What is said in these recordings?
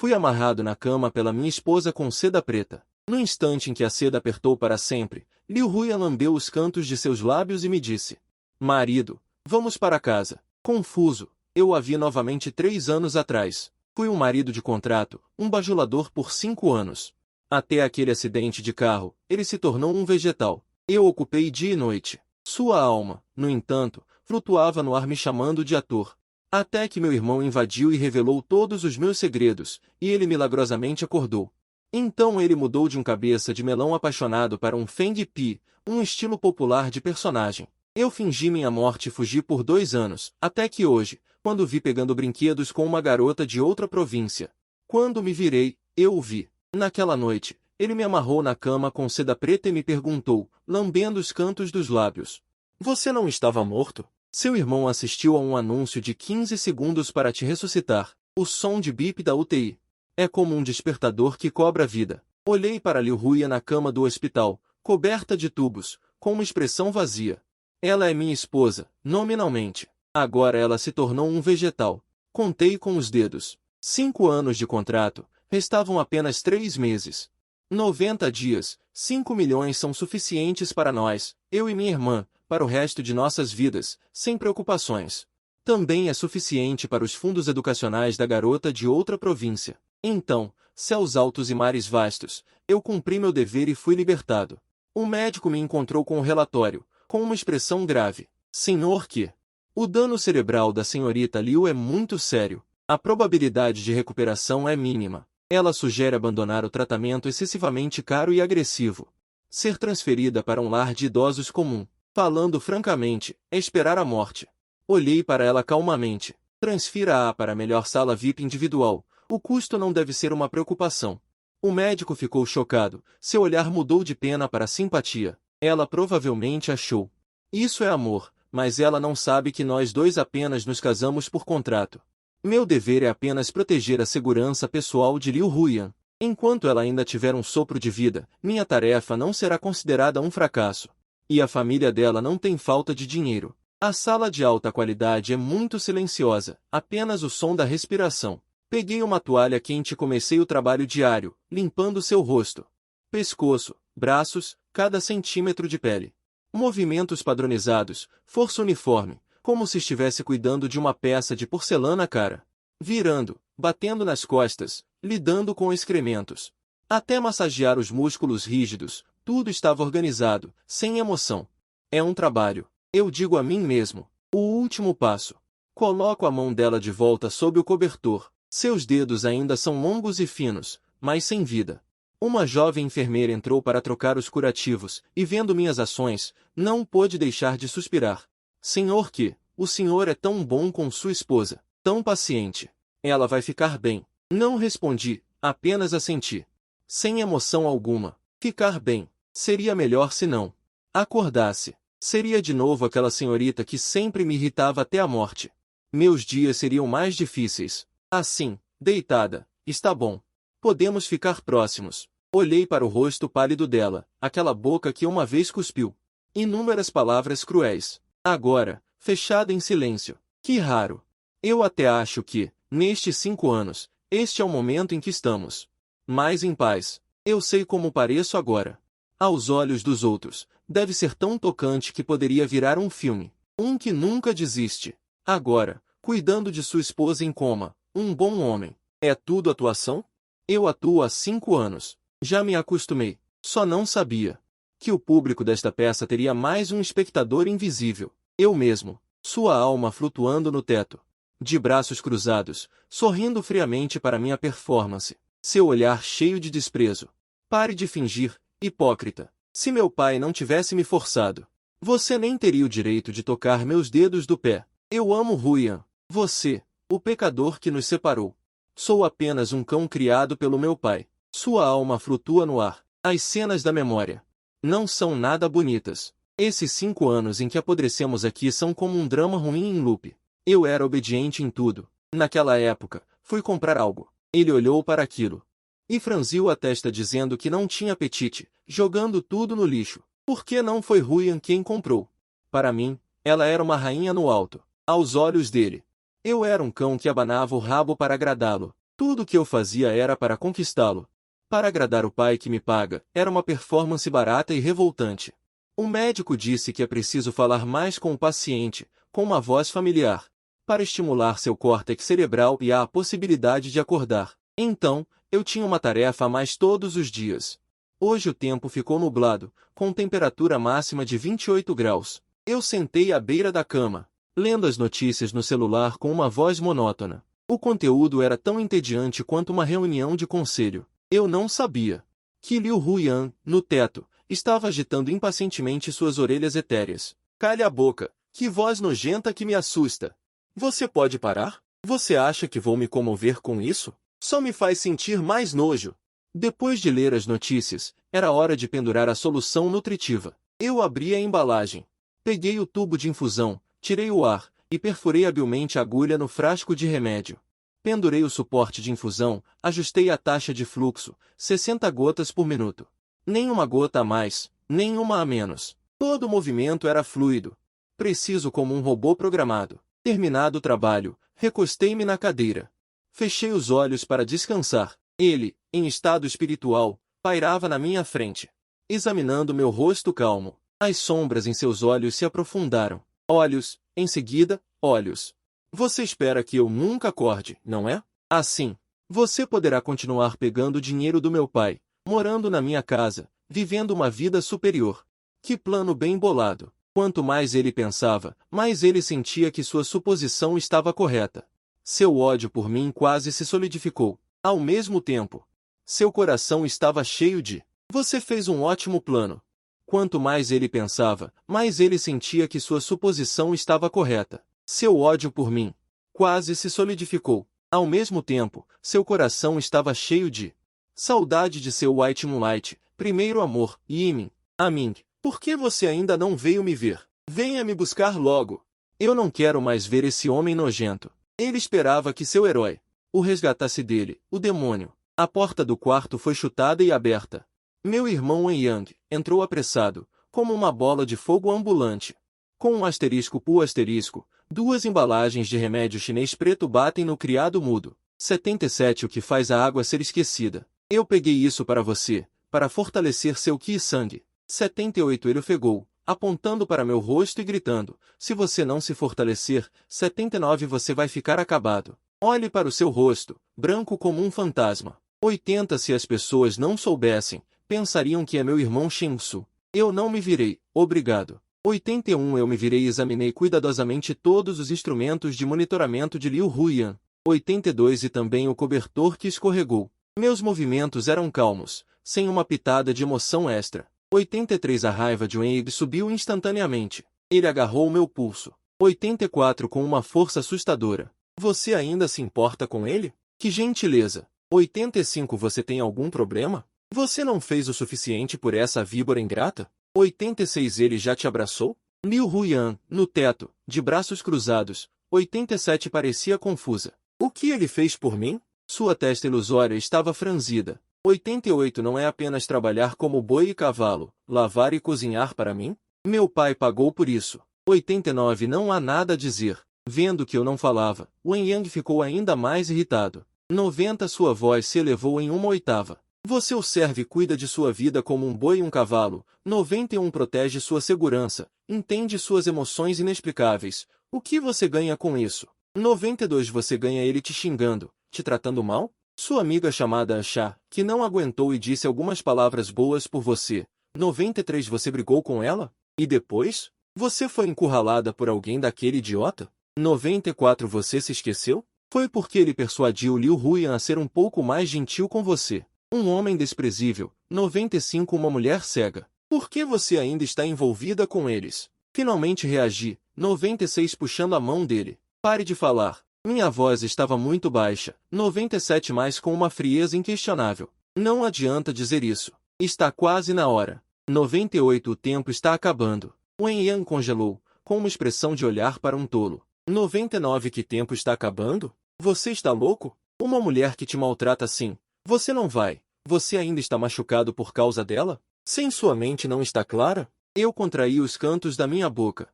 Fui amarrado na cama pela minha esposa com seda preta. No instante em que a seda apertou para sempre, Liu Huyan lambeu os cantos de seus lábios e me disse: Marido, vamos para casa. Confuso, eu a vi novamente 3 anos atrás. Fui um marido de contrato, um bajulador por 5 anos. Até aquele acidente de carro, ele se tornou um vegetal. Eu ocupei dia e noite. Sua alma, no entanto, flutuava no ar me chamando de ator. Até que meu irmão invadiu e revelou todos os meus segredos, e ele milagrosamente acordou. Então ele mudou de um cabeça de melão apaixonado para um Feng Pi, um estilo popular de personagem. Eu fingi minha morte e fugi por 2 anos, até que hoje, quando vi pegando brinquedos com uma garota de outra província. Quando me virei, eu o vi. Naquela noite, ele me amarrou na cama com seda preta e me perguntou, lambendo os cantos dos lábios: Você não estava morto? Seu irmão assistiu a um anúncio de 15 segundos para te ressuscitar. O som de bip da UTI. É como um despertador que cobra a vida. Olhei para Liu Huyan na cama do hospital, coberta de tubos, com uma expressão vazia. Ela é minha esposa, nominalmente. Agora ela se tornou um vegetal. Contei com os dedos. 5 anos de contrato, restavam apenas 3 meses. 90 dias, 5 milhões são suficientes para nós, eu e minha irmã, para o resto de nossas vidas, sem preocupações. Também é suficiente para os fundos educacionais da garota de outra província. Então, céus altos e mares vastos, eu cumpri meu dever e fui libertado. O médico me encontrou com o relatório, com uma expressão grave. Senhor que o dano cerebral da senhorita Liu é muito sério. A probabilidade de recuperação é mínima. Ela sugere abandonar o tratamento excessivamente caro e agressivo. Ser transferida para um lar de idosos comum. Falando francamente, é esperar a morte. Olhei para ela calmamente. Transfira-a para a melhor sala VIP individual. O custo não deve ser uma preocupação. O médico ficou chocado. Seu olhar mudou de pena para simpatia. Ela provavelmente achou: Isso é amor, mas ela não sabe que nós dois apenas nos casamos por contrato. Meu dever é apenas proteger a segurança pessoal de Liu Huyan. Enquanto ela ainda tiver um sopro de vida, minha tarefa não será considerada um fracasso. E a família dela não tem falta de dinheiro. A sala de alta qualidade é muito silenciosa, apenas o som da respiração. Peguei uma toalha quente e comecei o trabalho diário, limpando seu rosto, pescoço, braços, cada centímetro de pele. Movimentos padronizados, força uniforme, como se estivesse cuidando de uma peça de porcelana cara. Virando, batendo nas costas, lidando com excrementos. Até massagear os músculos rígidos, tudo estava organizado, sem emoção. É um trabalho. Eu digo a mim mesmo. O último passo. Coloco a mão dela de volta sob o cobertor. Seus dedos ainda são longos e finos, mas sem vida. Uma jovem enfermeira entrou para trocar os curativos, e vendo minhas ações, não pôde deixar de suspirar. Senhor que, o senhor é tão bom com sua esposa, tão paciente. Ela vai ficar bem. Não respondi, apenas assenti. Sem emoção alguma. Ficar bem. Seria melhor se não acordasse. Seria de novo aquela senhorita que sempre me irritava até a morte. Meus dias seriam mais difíceis. Assim, deitada, está bom. Podemos ficar próximos. Olhei para o rosto pálido dela, aquela boca que uma vez cuspiu. Inúmeras palavras cruéis. Agora, fechada em silêncio. Que raro. Eu até acho que, nestes 5 anos, este é o momento em que estamos mais em paz. Eu sei como pareço agora. Aos olhos dos outros, deve ser tão tocante que poderia virar um filme. Um que nunca desiste. Agora, cuidando de sua esposa em coma, um bom homem. É tudo atuação? Eu atuo há 5 anos. Já me acostumei. Só não sabia que o público desta peça teria mais um espectador invisível. Eu mesmo. Sua alma flutuando no teto. De braços cruzados, sorrindo friamente para minha performance. Seu olhar cheio de desprezo. Pare de fingir, hipócrita. Se meu pai não tivesse me forçado, você nem teria o direito de tocar meus dedos do pé. Eu amo Huyan. Você, o pecador que nos separou. Sou apenas um cão criado pelo meu pai. Sua alma flutua no ar. As cenas da memória não são nada bonitas. Esses 5 anos em que apodrecemos aqui são como um drama ruim em loop. Eu era obediente em tudo. Naquela época, fui comprar algo. Ele olhou para aquilo e franziu a testa dizendo que não tinha apetite, jogando tudo no lixo. Por que não foi Huyan quem comprou? Para mim, ela era uma rainha no alto. Aos olhos dele, eu era um cão que abanava o rabo para agradá-lo. Tudo o que eu fazia era para conquistá-lo. Para agradar o pai que me paga, era uma performance barata e revoltante. O médico disse que é preciso falar mais com o paciente, com uma voz familiar, para estimular seu córtex cerebral e a possibilidade de acordar. Então, eu tinha uma tarefa a mais todos os dias. Hoje o tempo ficou nublado, com temperatura máxima de 28 graus. Eu sentei à beira da cama, lendo as notícias no celular com uma voz monótona. O conteúdo era tão entediante quanto uma reunião de conselho. Eu não sabia que Liu Huyan, no teto, estava agitando impacientemente suas orelhas etéreas. Calha a boca, que voz nojenta que me assusta. Você pode parar? Você acha que vou me comover com isso? Só me faz sentir mais nojo. Depois de ler as notícias, era hora de pendurar a solução nutritiva. Eu abri a embalagem. Peguei o tubo de infusão, tirei o ar, e perfurei habilmente a agulha no frasco de remédio. Pendurei o suporte de infusão, ajustei a taxa de fluxo, 60 gotas por minuto. Nem uma gota a mais, nem uma a menos. Todo o movimento era fluido. Preciso como um robô programado. Terminado o trabalho, recostei-me na cadeira. Fechei os olhos para descansar. Ele, em estado espiritual, pairava na minha frente, examinando meu rosto calmo. As sombras em seus olhos se aprofundaram. Olhos, em seguida, olhos. Você espera que eu nunca acorde, não é? Assim, você poderá continuar pegando o dinheiro do meu pai, morando na minha casa, vivendo uma vida superior. Que plano bem bolado. Quanto mais ele pensava, mais ele sentia que sua suposição estava correta. Seu ódio por mim quase se solidificou. Ao mesmo tempo, seu coração estava cheio de... Você fez um ótimo plano. Quanto mais ele pensava, mais ele sentia que sua suposição estava correta. Seu ódio por mim quase se solidificou. Ao mesmo tempo, seu coração estava cheio de... Saudade de seu White Moonlight, primeiro amor, Yimin. Aming, por que você ainda não veio me ver? Venha me buscar logo. Eu não quero mais ver esse homem nojento. Ele esperava que seu herói o resgatasse dele, o demônio. A porta do quarto foi chutada e aberta. Meu irmão Wen Yang entrou apressado, como uma bola de fogo ambulante. Com um asterisco pu asterisco, 2 embalagens de remédio chinês preto batem no criado mudo. 77 O que faz a água ser esquecida. Eu peguei isso para você, para fortalecer seu Qi e sangue. 78 Ele ofegou, apontando para meu rosto e gritando, se você não se fortalecer, 79 você vai ficar acabado. Olhe para o seu rosto, branco como um fantasma. 80 Se as pessoas não soubessem, pensariam que é meu irmão Shensu. Eu não me virei, obrigado. 81 Eu me virei e examinei cuidadosamente todos os instrumentos de monitoramento de Liu Huyan. 82 E também o cobertor que escorregou. Meus movimentos eram calmos, sem uma pitada de emoção extra. 83 A raiva de Wang subiu instantaneamente. Ele agarrou meu pulso. 84 Com uma força assustadora. Você ainda se importa com ele? Que gentileza. 85 Você tem algum problema? Você não fez o suficiente por essa víbora ingrata? 86 Ele já te abraçou? Liu Huyan, no teto, de braços cruzados. 87 Parecia confusa. O que ele fez por mim? Sua testa ilusória estava franzida. 88 Não é apenas trabalhar como boi e cavalo, lavar e cozinhar para mim? Meu pai pagou por isso. 89 Não há nada a dizer. Vendo que eu não falava, Wen Yang ficou ainda mais irritado. 90 Sua voz se elevou em uma oitava. Você o serve e cuida de sua vida como um boi e um cavalo. 91 Protege sua segurança, entende suas emoções inexplicáveis. O que você ganha com isso? 92 Você ganha ele te xingando, te tratando mal? Sua amiga chamada Xia, que não aguentou e disse algumas palavras boas por você. 93 Você brigou com ela? E depois? Você foi encurralada por alguém daquele idiota? 94 Você se esqueceu? Foi porque ele persuadiu Liu Huyan a ser um pouco mais gentil com você. Um homem desprezível. 95 Uma mulher cega. Por que você ainda está envolvida com eles? Finalmente reagi. 96 Puxando a mão dele. Pare de falar. Minha voz estava muito baixa. 97 Mais com uma frieza inquestionável. Não adianta dizer isso. Está quase na hora. 98 O tempo está acabando. Wen Yang congelou, com uma expressão de olhar para um tolo. 99 Que tempo está acabando? Você está louco? Uma mulher que te maltrata assim. Você não vai. Você ainda está machucado por causa dela? Sem sua mente não está clara? Eu contraí os cantos da minha boca.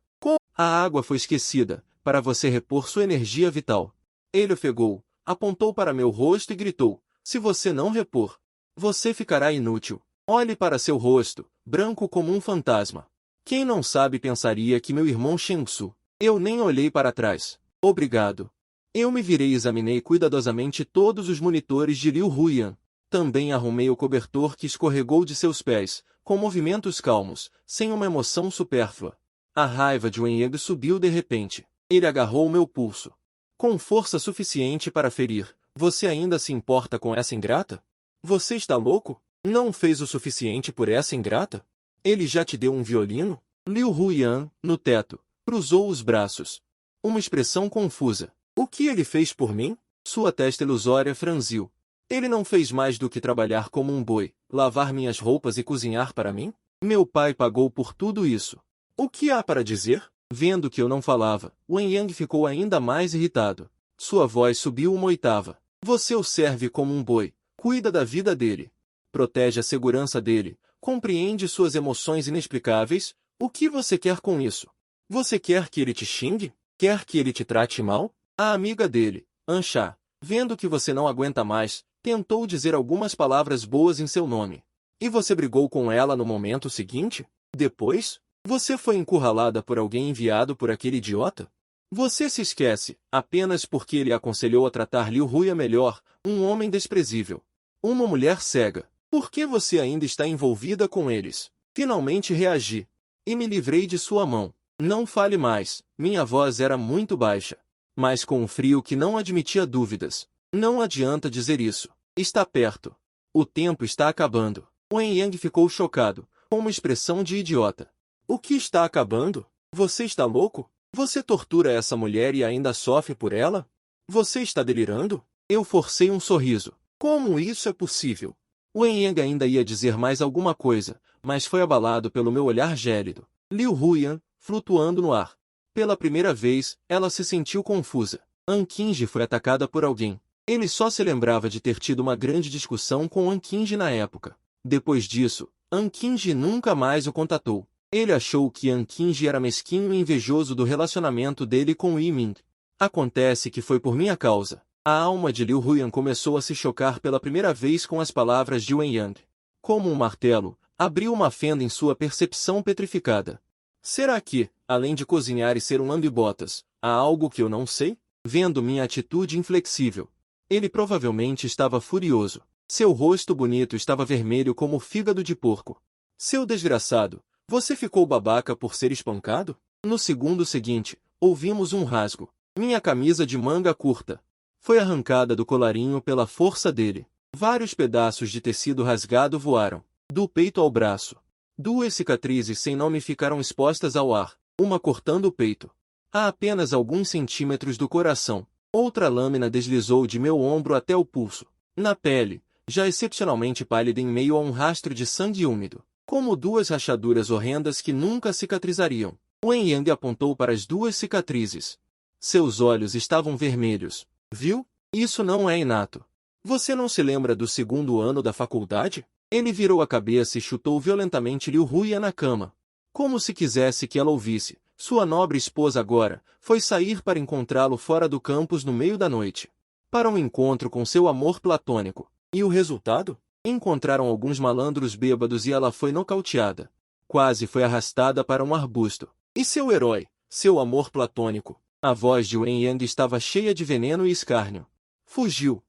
A água foi esquecida, para você repor sua energia vital. Ele ofegou, apontou para meu rosto e gritou: se você não repor, você ficará inútil. Olhe para seu rosto, branco como um fantasma. Quem não sabe pensaria que meu irmão Shengsu. Eu nem olhei para trás. Obrigado. Eu me virei e examinei cuidadosamente todos os monitores de Liu Huyan. Também arrumei o cobertor que escorregou de seus pés, com movimentos calmos, sem uma emoção supérflua. A raiva de Wen Yang subiu de repente. Ele agarrou meu pulso. Com força suficiente para ferir. Você ainda se importa com essa ingrata? Você está louco? Não fez o suficiente por essa ingrata? Ele já te deu um violino? Liu Huyan, no teto, cruzou os braços. Uma expressão confusa. O que ele fez por mim? Sua testa ilusória franziu. Ele não fez mais do que trabalhar como um boi, lavar minhas roupas e cozinhar para mim? Meu pai pagou por tudo isso. O que há para dizer? Vendo que eu não falava, Wen Yang ficou ainda mais irritado. Sua voz subiu uma oitava. Você o serve como um boi. Cuida da vida dele. Protege a segurança dele. Compreende suas emoções inexplicáveis. O que você quer com isso? Você quer que ele te xingue? Quer que ele te trate mal? A amiga dele, Ansha, vendo que você não aguenta mais, tentou dizer algumas palavras boas em seu nome. E você brigou com ela no momento seguinte? Depois? Você foi encurralada por alguém enviado por aquele idiota? Você se esquece, apenas porque ele aconselhou a tratar Liu Huya melhor, um homem desprezível. Uma mulher cega. Por que você ainda está envolvida com eles? Finalmente reagi. E me livrei de sua mão. Não fale mais, minha voz era muito baixa. Mas com um frio que não admitia dúvidas. Não adianta dizer isso. Está perto. O tempo está acabando. Wen Yang ficou chocado, com uma expressão de idiota. O que está acabando? Você está louco? Você tortura essa mulher e ainda sofre por ela? Você está delirando? Eu forcei um sorriso. Como isso é possível? Wen Yang ainda ia dizer mais alguma coisa, mas foi abalado pelo meu olhar gélido. Liu Huyan, flutuando no ar. Pela primeira vez, ela se sentiu confusa. An Qingji foi atacada por alguém. Ele só se lembrava de ter tido uma grande discussão com An Qingji na época. Depois disso, An Qingji nunca mais o contatou. Ele achou que An Qingji era mesquinho e invejoso do relacionamento dele com Yiming. Acontece que foi por minha causa. A alma de Liu Huyan começou a se chocar pela primeira vez com as palavras de Wen Yang. Como um martelo, abriu uma fenda em sua percepção petrificada. Será que, além de cozinhar e ser um lambe-botas, há algo que eu não sei? Vendo minha atitude inflexível. Ele provavelmente estava furioso. Seu rosto bonito estava vermelho como fígado de porco. Seu desgraçado, você ficou babaca por ser espancado? No segundo seguinte, ouvimos um rasgo. Minha camisa de manga curta foi arrancada do colarinho pela força dele. Vários pedaços de tecido rasgado voaram, do peito ao braço. 2 cicatrizes sem nome ficaram expostas ao ar, uma cortando o peito. A apenas alguns centímetros do coração. Outra lâmina deslizou de meu ombro até o pulso. Na pele, já excepcionalmente pálida em meio a um rastro de sangue úmido. Como 2 rachaduras horrendas que nunca cicatrizariam. Wen Yang apontou para as 2 cicatrizes. Seus olhos estavam vermelhos. Viu? Isso não é inato. Você não se lembra do 2º ano da faculdade? Ele virou a cabeça e chutou violentamente Liu Huya na cama. Como se quisesse que ela ouvisse. Sua nobre esposa agora foi sair para encontrá-lo fora do campus no meio da noite. Para um encontro com seu amor platônico. E o resultado? Encontraram alguns malandros bêbados e ela foi nocauteada. Quase foi arrastada para um arbusto. E seu herói, seu amor platônico? A voz de Wen Yang estava cheia de veneno e escárnio. Fugiu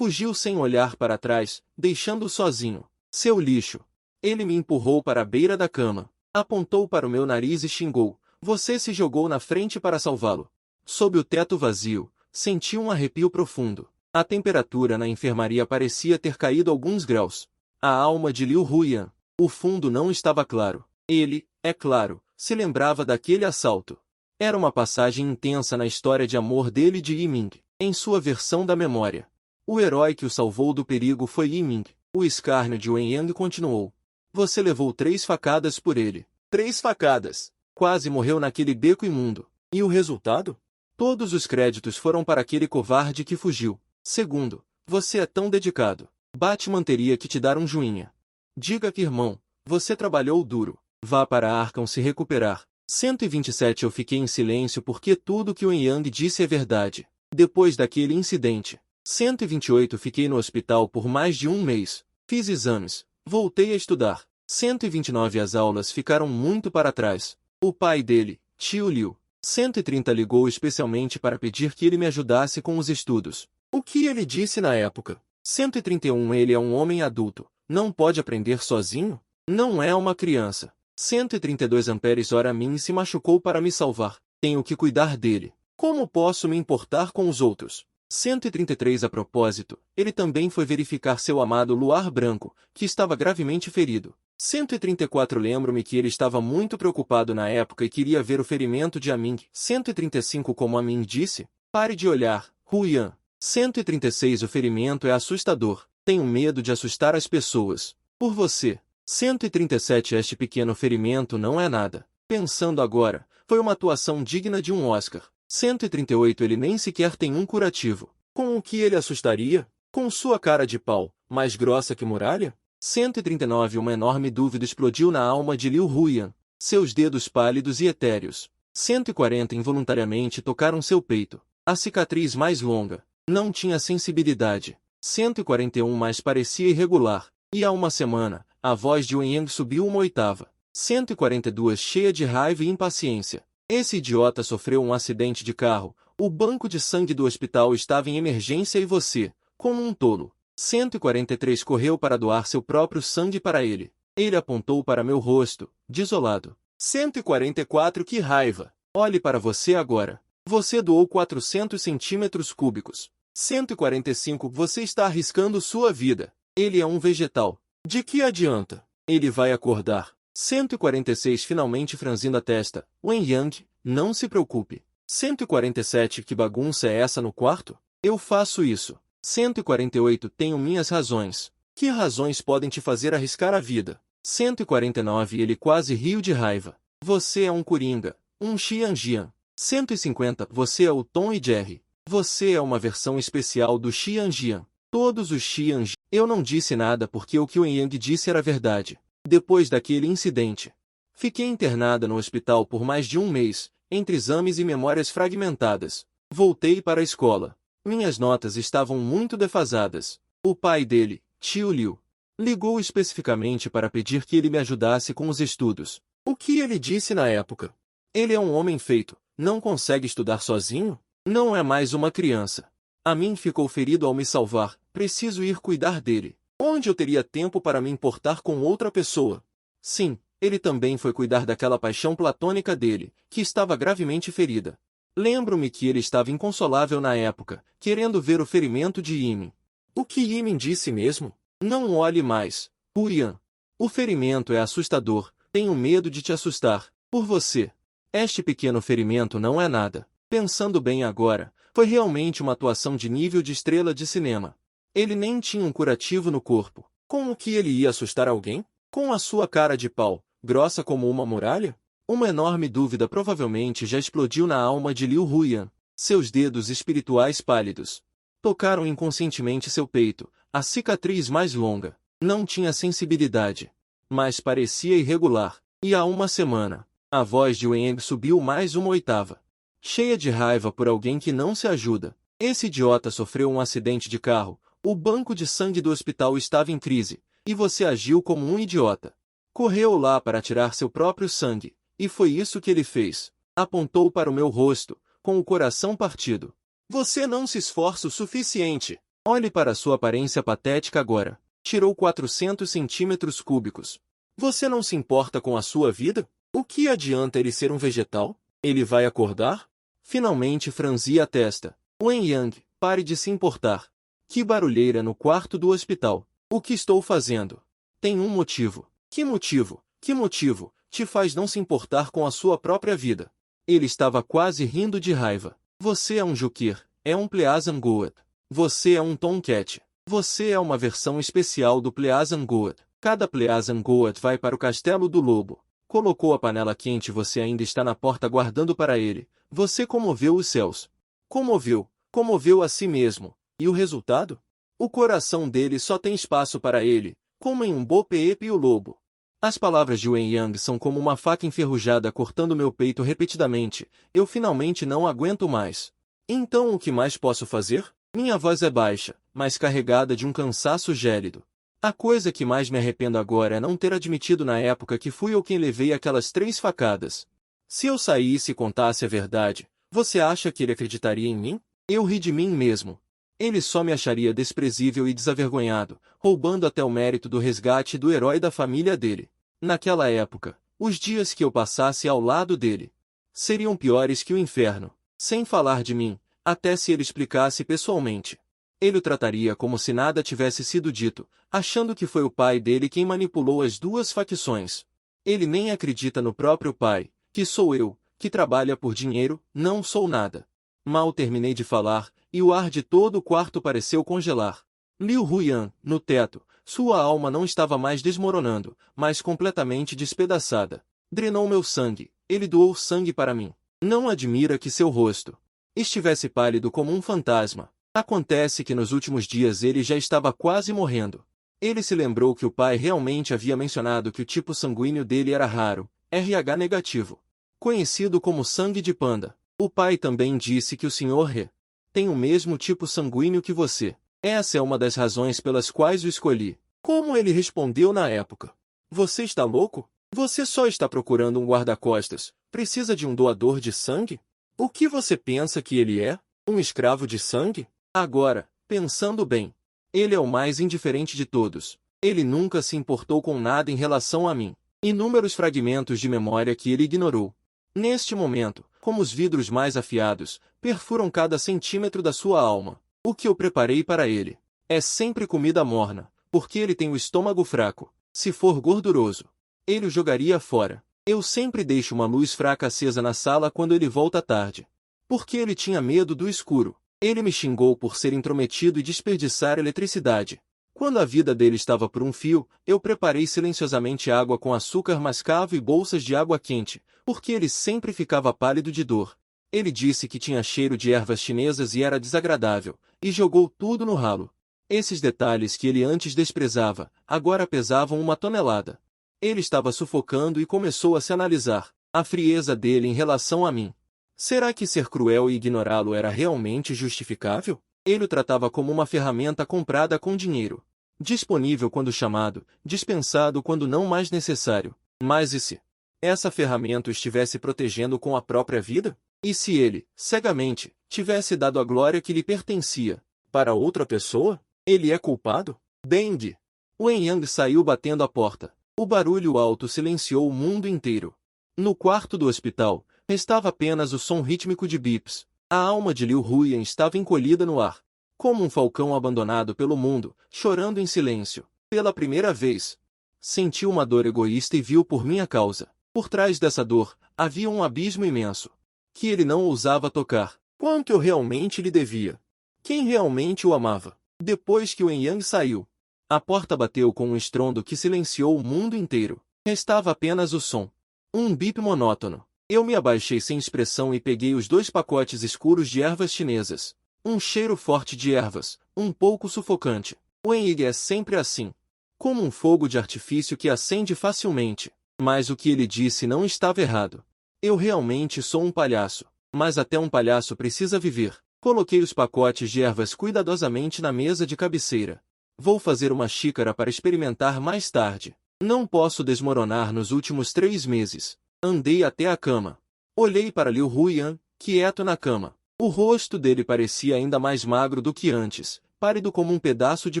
sem olhar para trás, deixando-o sozinho. Seu lixo. Ele me empurrou para a beira da cama. Apontou para o meu nariz e xingou. Você se jogou na frente para salvá-lo. Sob o teto vazio, senti um arrepio profundo. A temperatura na enfermaria parecia ter caído alguns graus. A alma de Liu Huyan. O fundo não estava claro. Ele, é claro, se lembrava daquele assalto. Era uma passagem intensa na história de amor dele e de Yiming, em sua versão da memória. O herói que o salvou do perigo foi Yiming. O escárnio de Wen Yang continuou. Você levou 3 facadas por ele. 3 facadas. Quase morreu naquele beco imundo. E o resultado? Todos os créditos foram para aquele covarde que fugiu. Segundo, você é tão dedicado. Batman teria que te dar um joinha. Diga que irmão, você trabalhou duro. Vá para Arkham se recuperar. 127 Eu fiquei em silêncio porque tudo que Wen Yang disse é verdade. Depois daquele incidente, 128 Fiquei no hospital por mais de um mês. Fiz exames. Voltei a estudar. 129 As aulas ficaram muito para trás. O pai dele, tio Liu. 130 Ligou especialmente para pedir que ele me ajudasse com os estudos. O que ele disse na época? 131 Ele é um homem adulto. Não pode aprender sozinho? Não é uma criança. 132 Amperes Ora mim se machucou para me salvar. Tenho que cuidar dele. Como posso me importar com os outros? 133 A propósito, ele também foi verificar seu amado Luar Branco, que estava gravemente ferido. 134 Lembro-me que ele estava muito preocupado na época e queria ver o ferimento de Aming. 135 Como Aming disse, pare de olhar, Huyan. 136 O ferimento é assustador. Tenho medo de assustar as pessoas. Por você. 137 Este pequeno ferimento não é nada. Pensando agora, foi uma atuação digna de um Oscar. 138 Ele nem sequer tem um curativo. Com o que ele assustaria? Com sua cara de pau, mais grossa que muralha? 139 Uma enorme dúvida explodiu na alma de Liu Huyan. Seus dedos pálidos e etéreos. 140 Involuntariamente tocaram seu peito. A cicatriz mais longa. Não tinha sensibilidade. 141 Mas parecia irregular. E há uma semana, a voz de Wen Yang subiu uma oitava. 142 Cheia de raiva e impaciência. Esse idiota sofreu um acidente de carro. O banco de sangue do hospital estava em emergência e você, como um tolo. 143 Correu para doar seu próprio sangue para ele. Ele apontou para meu rosto, desolado. 144 Que raiva! Olhe para você agora. Você doou 400 centímetros cúbicos. 145 Você está arriscando sua vida. Ele é um vegetal. De que adianta? Ele vai acordar. 146 Finalmente franzindo a testa. Wen Yang, não se preocupe. 147 Que bagunça é essa no quarto? Eu faço isso. 148 Tenho minhas razões. Que razões podem te fazer arriscar a vida? 149 Ele quase riu de raiva. Você é um coringa, um Xianjian. 150 Você é o Tom e Jerry. Você é uma versão especial do Xianjian. Todos os Xianjian. Eu não disse nada porque o que Wen Yang disse era verdade. Depois daquele incidente, fiquei internada no hospital por mais de um mês, entre exames e memórias fragmentadas. Voltei para a escola. Minhas notas estavam muito defasadas. O pai dele, tio Liu, ligou especificamente para pedir que ele me ajudasse com os estudos. O que ele disse na época? Ele é um homem feito, não consegue estudar sozinho? Não é mais uma criança. A mim ficou ferido ao me salvar, preciso ir cuidar dele. Onde eu teria tempo para me importar com outra pessoa? Sim, ele também foi cuidar daquela paixão platônica dele, que estava gravemente ferida. Lembro-me que ele estava inconsolável na época, querendo ver o ferimento de Yimin. O que Yimin disse mesmo? Não olhe mais, Huyan. O ferimento é assustador, tenho medo de te assustar, por você. Este pequeno ferimento não é nada. Pensando bem agora, foi realmente uma atuação de nível de estrela de cinema. Ele nem tinha um curativo no corpo. Com o que ele ia assustar alguém? Com a sua cara de pau, grossa como uma muralha? Uma enorme dúvida provavelmente já explodiu na alma de Liu Huyan. Seus dedos espirituais pálidos tocaram inconscientemente seu peito, a cicatriz mais longa. Não tinha sensibilidade, mas parecia irregular. E há uma semana, a voz de Wen Yang subiu mais uma oitava. Cheia de raiva por alguém que não se ajuda. Esse idiota sofreu um acidente de carro. O banco de sangue do hospital estava em crise, e você agiu como um idiota. Correu lá para tirar seu próprio sangue, e foi isso que ele fez. Apontou para o meu rosto, com o coração partido. Você não se esforça o suficiente. Olhe para sua aparência patética agora. Tirou 400 centímetros cúbicos. Você não se importa com a sua vida? O que adianta ele ser um vegetal? Ele vai acordar? Finalmente franzi a testa. Wen Yang, pare de se importar. Que barulheira no quarto do hospital. O que estou fazendo? Tem um motivo. Que motivo? Que motivo te faz não se importar com a sua própria vida? Ele estava quase rindo de raiva. Você é um Jukir, é um Pleasant Goat. Você é um Tomcat. Você é uma versão especial do Pleasant Goat. Cada Pleasant Goat vai para o castelo do lobo. Colocou a panela quente e você ainda está na porta aguardando para ele. Você comoveu os céus. Comoveu a si mesmo. E o resultado? O coração dele só tem espaço para ele, como em um Bo-Peep e o lobo. As palavras de Wen Yang são como uma faca enferrujada cortando meu peito repetidamente. Eu finalmente não aguento mais. Então o que mais posso fazer? Minha voz é baixa, mas carregada de um cansaço gélido. A coisa que mais me arrependo agora é não ter admitido na época que fui eu quem levei aquelas 3 facadas. Se eu saísse e contasse a verdade, você acha que ele acreditaria em mim? Eu ri de mim mesmo. Ele só me acharia desprezível e desavergonhado, roubando até o mérito do resgate do herói da família dele. Naquela época, os dias que eu passasse ao lado dele seriam piores que o inferno, sem falar de mim, até se ele explicasse pessoalmente. Ele o trataria como se nada tivesse sido dito, achando que foi o pai dele quem manipulou as 2 facções. Ele nem acredita no próprio pai, que sou eu, que trabalha por dinheiro, não sou nada. Mal terminei de falar, e o ar de todo o quarto pareceu congelar. Liu Huyan, no teto, sua alma não estava mais desmoronando, mas completamente despedaçada. Drenou meu sangue, ele doou sangue para mim. Não admira que seu rosto estivesse pálido como um fantasma. Acontece que nos últimos dias ele já estava quase morrendo. Ele se lembrou que o pai realmente havia mencionado que o tipo sanguíneo dele era raro, RH negativo, conhecido como sangue de panda. O pai também disse que o Sr. He tem o mesmo tipo sanguíneo que você. Essa é uma das razões pelas quais o escolhi. Como ele respondeu na época? Você está louco? Você só está procurando um guarda-costas. Precisa de um doador de sangue? O que você pensa que ele é? Um escravo de sangue? Agora, pensando bem, ele é o mais indiferente de todos. Ele nunca se importou com nada em relação a mim. Inúmeros fragmentos de memória que ele ignorou. Neste momento, como os vidros mais afiados, perfuram cada centímetro da sua alma. O que eu preparei para ele é sempre comida morna, porque ele tem o estômago fraco. Se for gorduroso, ele o jogaria fora. Eu sempre deixo uma luz fraca acesa na sala quando ele volta tarde, porque ele tinha medo do escuro. Ele me xingou por ser intrometido e desperdiçar eletricidade. Quando a vida dele estava por um fio, eu preparei silenciosamente água com açúcar mascavo e bolsas de água quente, porque ele sempre ficava pálido de dor. Ele disse que tinha cheiro de ervas chinesas e era desagradável, e jogou tudo no ralo. Esses detalhes que ele antes desprezava, agora pesavam 1 tonelada. Ele estava sufocando e começou a se analisar, a frieza dele em relação a mim. Será que ser cruel e ignorá-lo era realmente justificável? Ele o tratava como uma ferramenta comprada com dinheiro. Disponível quando chamado, dispensado quando não mais necessário. Mas e se essa ferramenta o estivesse protegendo com a própria vida? E se ele, cegamente, tivesse dado a glória que lhe pertencia para outra pessoa? Ele é culpado? Deng! Wen Yang saiu batendo a porta. O barulho alto silenciou o mundo inteiro. No quarto do hospital, restava apenas o som rítmico de bips. A alma de Liu Huyan estava encolhida no ar, como um falcão abandonado pelo mundo, chorando em silêncio. Pela primeira vez, sentiu uma dor egoísta e viu por minha causa. Por trás dessa dor, havia um abismo imenso, que ele não ousava tocar. Quanto eu realmente lhe devia? Quem realmente o amava? Depois que o Yang saiu, a porta bateu com um estrondo que silenciou o mundo inteiro. Restava apenas o som. Um bip monótono. Eu me abaixei sem expressão e peguei os 2 pacotes escuros de ervas chinesas. Um cheiro forte de ervas, um pouco sufocante. O Yang é sempre assim, como um fogo de artifício que acende facilmente. Mas o que ele disse não estava errado. Eu realmente sou um palhaço. Mas até um palhaço precisa viver. Coloquei os pacotes de ervas cuidadosamente na mesa de cabeceira. Vou fazer uma xícara para experimentar mais tarde. Não posso desmoronar nos últimos 3 meses. Andei até a cama. Olhei para Liu Huyan, quieto na cama. O rosto dele parecia ainda mais magro do que antes, pálido como um pedaço de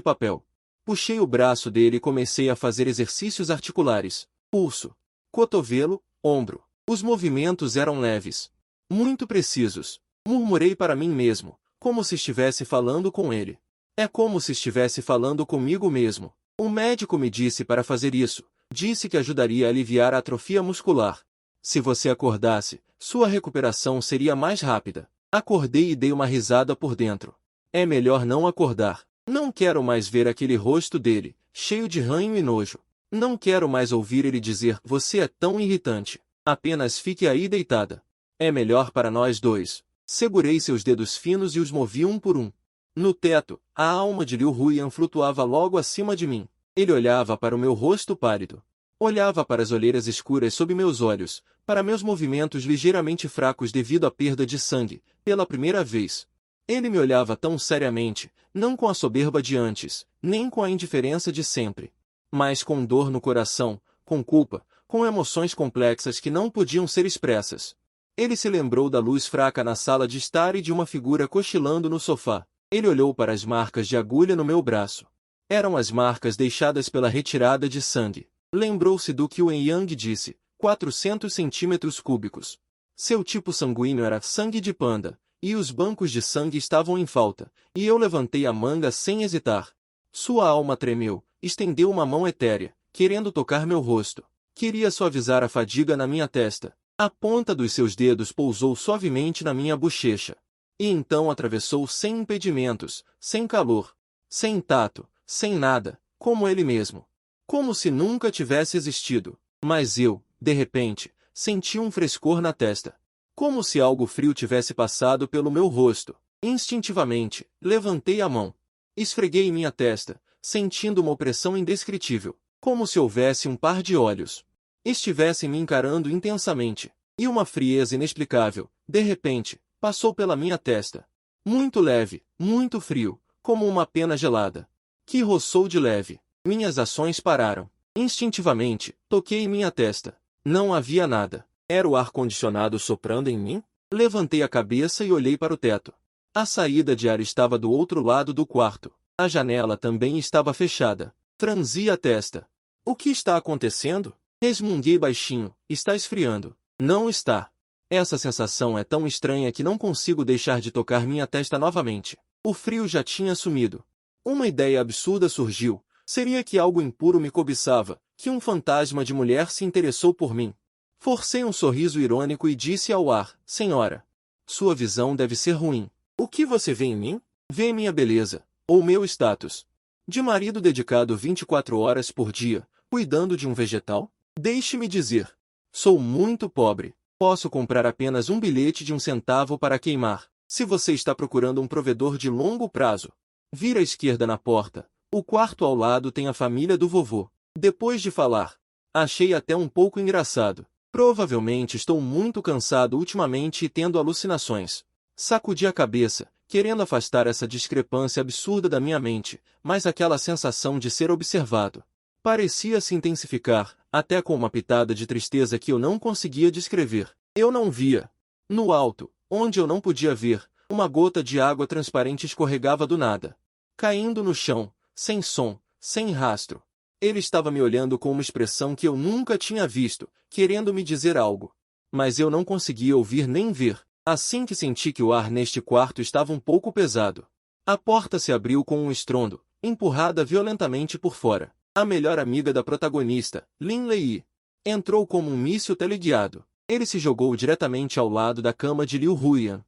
papel. Puxei o braço dele e comecei a fazer exercícios articulares. Pulso, cotovelo, ombro. Os movimentos eram leves, muito precisos. Murmurei para mim mesmo, como se estivesse falando com ele. É como se estivesse falando comigo mesmo. O médico me disse para fazer isso. Disse que ajudaria a aliviar a atrofia muscular. Se você acordasse, sua recuperação seria mais rápida. Acordei e dei uma risada por dentro. É melhor não acordar. Não quero mais ver aquele rosto dele, cheio de ranho e nojo. Não quero mais ouvir ele dizer, você é tão irritante. Apenas fique aí deitada. É melhor para nós dois. Segurei seus dedos finos e os movi um por um. No teto, a alma de Liu Huyan flutuava logo acima de mim. Ele olhava para o meu rosto pálido. Olhava para as olheiras escuras sob meus olhos, para meus movimentos ligeiramente fracos devido à perda de sangue, pela primeira vez. Ele me olhava tão seriamente, não com a soberba de antes, nem com a indiferença de sempre, mas com dor no coração, com culpa, com emoções complexas que não podiam ser expressas. Ele se lembrou da luz fraca na sala de estar e de uma figura cochilando no sofá. Ele olhou para as marcas de agulha no meu braço. Eram as marcas deixadas pela retirada de sangue. Lembrou-se do que o Yang disse, 400 centímetros cúbicos. Seu tipo sanguíneo era sangue de panda, e os bancos de sangue estavam em falta, e eu levantei a manga sem hesitar. Sua alma tremeu, estendeu uma mão etérea, querendo tocar meu rosto. Queria suavizar a fadiga na minha testa. A ponta dos seus dedos pousou suavemente na minha bochecha. E então atravessou sem impedimentos, sem calor, sem tato, sem nada, como ele mesmo. Como se nunca tivesse existido. Mas eu, de repente, senti um frescor na testa. Como se algo frio tivesse passado pelo meu rosto. Instintivamente, levantei a mão. Esfreguei minha testa, sentindo uma opressão indescritível, como se houvesse um par de olhos. Estivessem me encarando intensamente. E uma frieza inexplicável, de repente, passou pela minha testa. Muito leve, muito frio, como uma pena gelada. Que roçou de leve. Minhas ações pararam. Instintivamente, toquei minha testa. Não havia nada. Era o ar-condicionado soprando em mim? Levantei a cabeça e olhei para o teto. A saída de ar estava do outro lado do quarto. A janela também estava fechada. Franzi a testa. O que está acontecendo? Resmunguei baixinho. Está esfriando. Não está. Essa sensação é tão estranha que não consigo deixar de tocar minha testa novamente. O frio já tinha sumido. Uma ideia absurda surgiu. Seria que algo impuro me cobiçava, que um fantasma de mulher se interessou por mim. Forcei um sorriso irônico e disse ao ar, senhora. Sua visão deve ser ruim. O que você vê em mim? Vê minha beleza, ou meu status. De marido dedicado 24 horas por dia, cuidando de um vegetal? Deixe-me dizer. Sou muito pobre. Posso comprar apenas um bilhete de 1 centavo para queimar. Se você está procurando um provedor de longo prazo, vira à esquerda na porta. O quarto ao lado tem a família do vovô. Depois de falar, achei até um pouco engraçado. Provavelmente estou muito cansado ultimamente e tendo alucinações. Sacudi a cabeça, querendo afastar essa discrepância absurda da minha mente, mas aquela sensação de ser observado parecia se intensificar, até com uma pitada de tristeza que eu não conseguia descrever. Eu não via. No alto, onde eu não podia ver, uma gota de água transparente escorregava do nada, caindo no chão, sem som, sem rastro. Ele estava me olhando com uma expressão que eu nunca tinha visto, querendo me dizer algo. Mas eu não conseguia ouvir nem ver, assim que senti que o ar neste quarto estava um pouco pesado. A porta se abriu com um estrondo, empurrada violentamente por fora. A melhor amiga da protagonista, Lin Lei, entrou como um míssil teleguiado. Ele se jogou diretamente ao lado da cama de Liu Huyan.